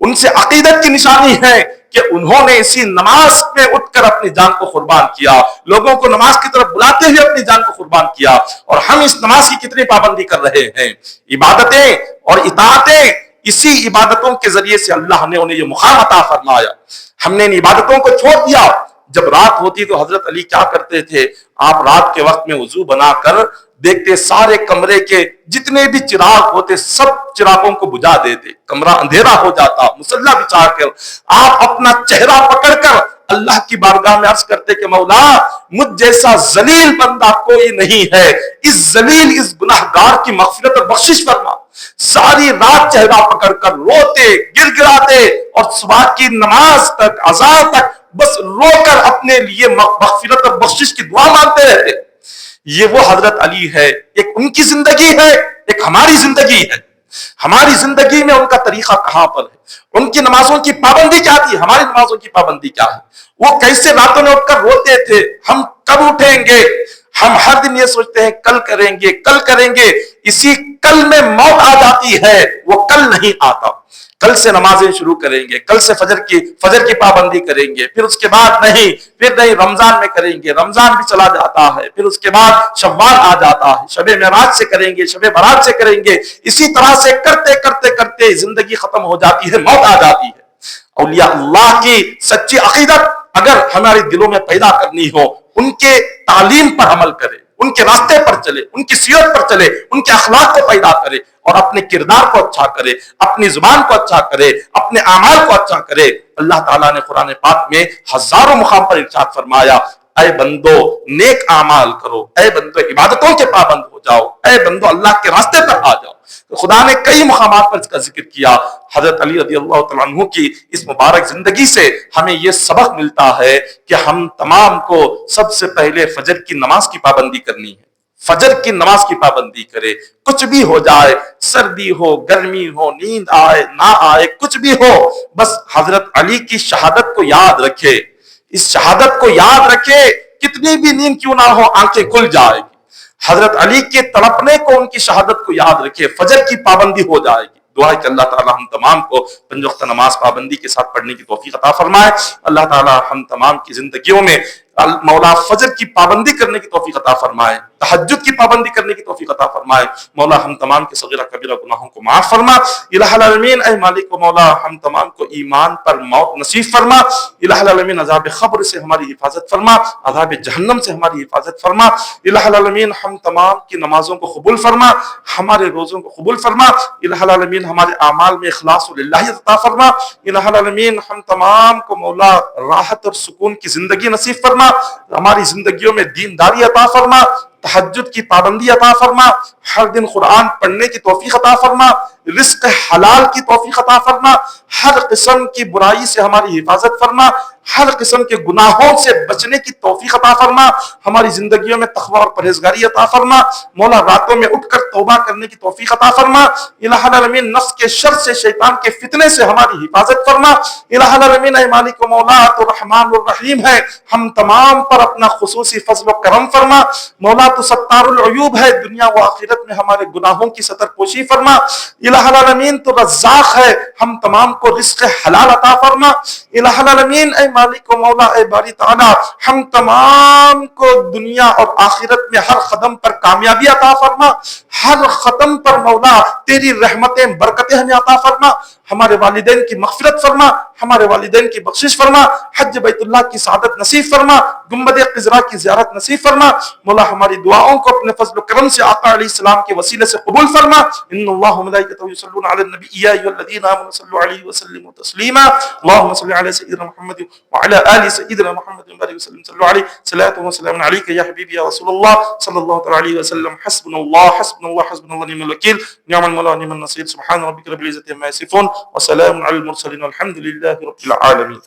ان سے عقیدت کی نشانی ہے کہ انہوں نے اسی نماز میں اٹھ کر اپنی جان کو قربان کیا، لوگوں کو نماز کی طرف بلاتے ہوئے اپنی جان کو قربان کیا۔ اور ہم اس نماز کی کتنی پابندی کر رہے ہیں، عبادتیں اور اطاعتیں، اسی عبادتوں کے ذریعے سے اللہ نے انہیں یہ مقام عطا فرمایا۔ ہم نے ان عبادتوں کو چھوڑ دیا۔ جب رات ہوتی تو حضرت علی کیا کرتے تھے، آپ رات کے وقت میں وضو بنا کر دیکھتے سارے کمرے کے جتنے بھی چراغ ہوتے سب چراغوں کو بجھا دیتے، کمرہ اندھیرا ہو جاتا، مصلی بچھا کر آپ اپنا چہرہ پکڑ کر اللہ کی بارگاہ میں عرض کرتے کہ مولا مجھ جیسا ذلیل بندہ کوئی نہیں ہے، اس ذلیل اس گناہگار کی مغفرت اور بخشش فرما۔ ساری رات چہرہ پکڑ کر روتے گر گراتے اور صبح کی نماز تک اذان تک بس رو کر اپنے لیے مغفرت اور بخشش کی دعا مانگتے رہتے۔ یہ وہ حضرت علی ہے، ایک ان کی زندگی ہے، ایک ہماری زندگی ہے۔ ہماری زندگی میں ان کا طریقہ کہاں پر ہے؟ ان کی نمازوں کی پابندی کیا تھی؟ ہماری نمازوں کی پابندی کیا ہے؟ وہ کیسے راتوں میں اٹھ کر روتے تھے؟ ہم کب اٹھیں گے؟ ہم ہر دن یہ سوچتے ہیں کل کریں گے، کل کریں گے، اسی کل میں موت آ جاتی ہے، وہ کل نہیں آتا۔ کل سے نمازیں شروع کریں گے، کل سے فجر کی پابندی کریں گے، پھر اس کے بعد پھر نہیں رمضان میں کریں گے، رمضان بھی چلا جاتا ہے، پھر اس کے بعد شوال آ جاتا ہے، شب معراج سے کریں گے، شب برات سے کریں گے، اسی طرح سے کرتے کرتے کرتے زندگی ختم ہو جاتی ہے، موت آ جاتی ہے۔ اولیاء اللہ کی سچی عقیدت اگر ہمارے دلوں میں پیدا کرنی ہو، ان کے تعلیم پر عمل کرے، ان کے راستے پر چلے، ان کی سیرت پر چلے، ان کے اخلاق کو پیدا کرے اور اپنے کردار کو اچھا کرے، اپنی زبان کو اچھا کرے، اپنے اعمال کو اچھا کرے۔ اللہ تعالیٰ نے قرآن پاک میں ہزاروں مقام پر ارشاد فرمایا، اے بندو نیک اعمال کرو، اے بندو عبادتوں کے پابند ہو جاؤ، اے بندو اللہ کے راستے پر آ جاؤ۔ خدا نے کئی مقامات پر اس کا ذکر کیا۔ حضرت علی رضی اللہ تعالیٰ عنہ کی اس مبارک زندگی سے ہمیں یہ سبق ملتا ہے کہ ہم تمام کو سب سے پہلے فجر کی نماز کی پابندی کرنی ہے۔ فجر کی نماز کی پابندی کرے، کچھ بھی ہو جائے، سردی ہو، گرمی ہو، نیند آئے نہ آئے، کچھ بھی ہو، بس حضرت علی کی شہادت کو یاد رکھے، اس شہادت کو یاد رکھے، کتنی بھی نیند کیوں نہ ہو آنکھیں کھل جائے گی۔ حضرت علی کے تڑپنے کو، ان کی شہادت کو یاد رکھے، فجر کی پابندی ہو جائے گی۔ دعا ہے کہ اللہ تعالی ہم تمام کو 5 وقت نماز پابندی کے ساتھ پڑھنے کی توفیق عطا فرمائے۔ اللہ تعالی ہم تمام کی زندگیوں میں مولا فجر کی پابندی کرنے کی توفیق عطا فرمائے، تہجد کی پابندی کرنے کی توفیق عطا فرمائے۔ مولا ہم تمام کے صغیرہ کبیرہ گناہوں کو معاف فرما۔ الہ العالمین اے مالک و مولا ہم تمام کو ایمان پر موت نصیب فرما۔ الہ العالمین عذاب قبر سے ہماری حفاظت فرما، عذاب جہنم سے ہماری حفاظت فرما۔ الہ العالمین ہم تمام کی نمازوں کو قبول فرما، ہمارے روزوں کو قبول فرما۔ الہ العالمین ہمارے اعمال میں اخلاص و للہیت عطا فرما۔ الہ العالمین ہم تمام کو مولا راحت اور سکون کی زندگی نصیب فرما، ہماری زندگیوں میں دینداری عطا فرما، تہجد کی پابندی عطا فرما، ہر دن قرآن پڑھنے کی توفیق عطا فرما، رزق حلال کی توفیق عطا فرما، ہر قسم کی برائی سے ہماری حفاظت فرما، ہر قسم کے گناہوں سے بچنے کی توفیق عطا فرما، ہماری زندگیوں میں تقوی اور پرہیزگاری عطا فرما۔ مولا راتوں میں اٹھ کر توبہ کرنے کی توفیق عطا فرما۔ الہ العالمین نفس کے شر سے، شیطان کے فتنے سے ہماری حفاظت فرما۔ الہ العالمین اے مالک و مولا تو رحمان الرحیم ہے، ہم تمام پر اپنا خصوصی فضل و کرم فرما۔ مولا تو ستار العیوب ہے، دنیا و آخرت میں ہمارے گناہوں کی ستر پوشی فرما۔ الہ العالمین تو رزاق ہے، ہم تمام کو رزق حلال عطا فرما۔ الہ العالمین اے مالک و مولا اے باری تعالی ہم تمام کو دنیا اور آخرت میں ہر قدم پر کامیابی عطا فرما، ہر قدم پر مولا تیری رحمتیں برکتیں ہمیں عطا فرما۔ ہمارے والدین کی مغفرت فرما، ہمارے والدین کی بخشش فرما، حج بیت اللہ کی سعادت نصیب فرما، گنبد خضرا کی زیارت نصیب فرما۔ مولا ہماری دعاؤں کو اپنے فضل و کرم سے آقا علیہ السلام کے وسیلے سے قبول فرما۔ ان اللہ و ملائکتہ یصلون علی النبی یا ایھا الذین آمنوا صلوا علیہ وسلموا تسلیما۔ اللهم صل علی سیدنا محمد وعلی آل سیدنا محمد وبارک وسلم صلوا علیہ صلاۃ و سلام علیک یا حبیبی یا رسول اللہ صلی اللہ تعالی علیہ وسلم۔ حسبنا اللہ حسبنا اللہ حسبنا اللہ نعم الوکیل، نعم المولا ونعم النصیر۔ سبحان ربک رب العزة عما یصفون وسلام علی المرسلین والحمد للہ رب العالمین۔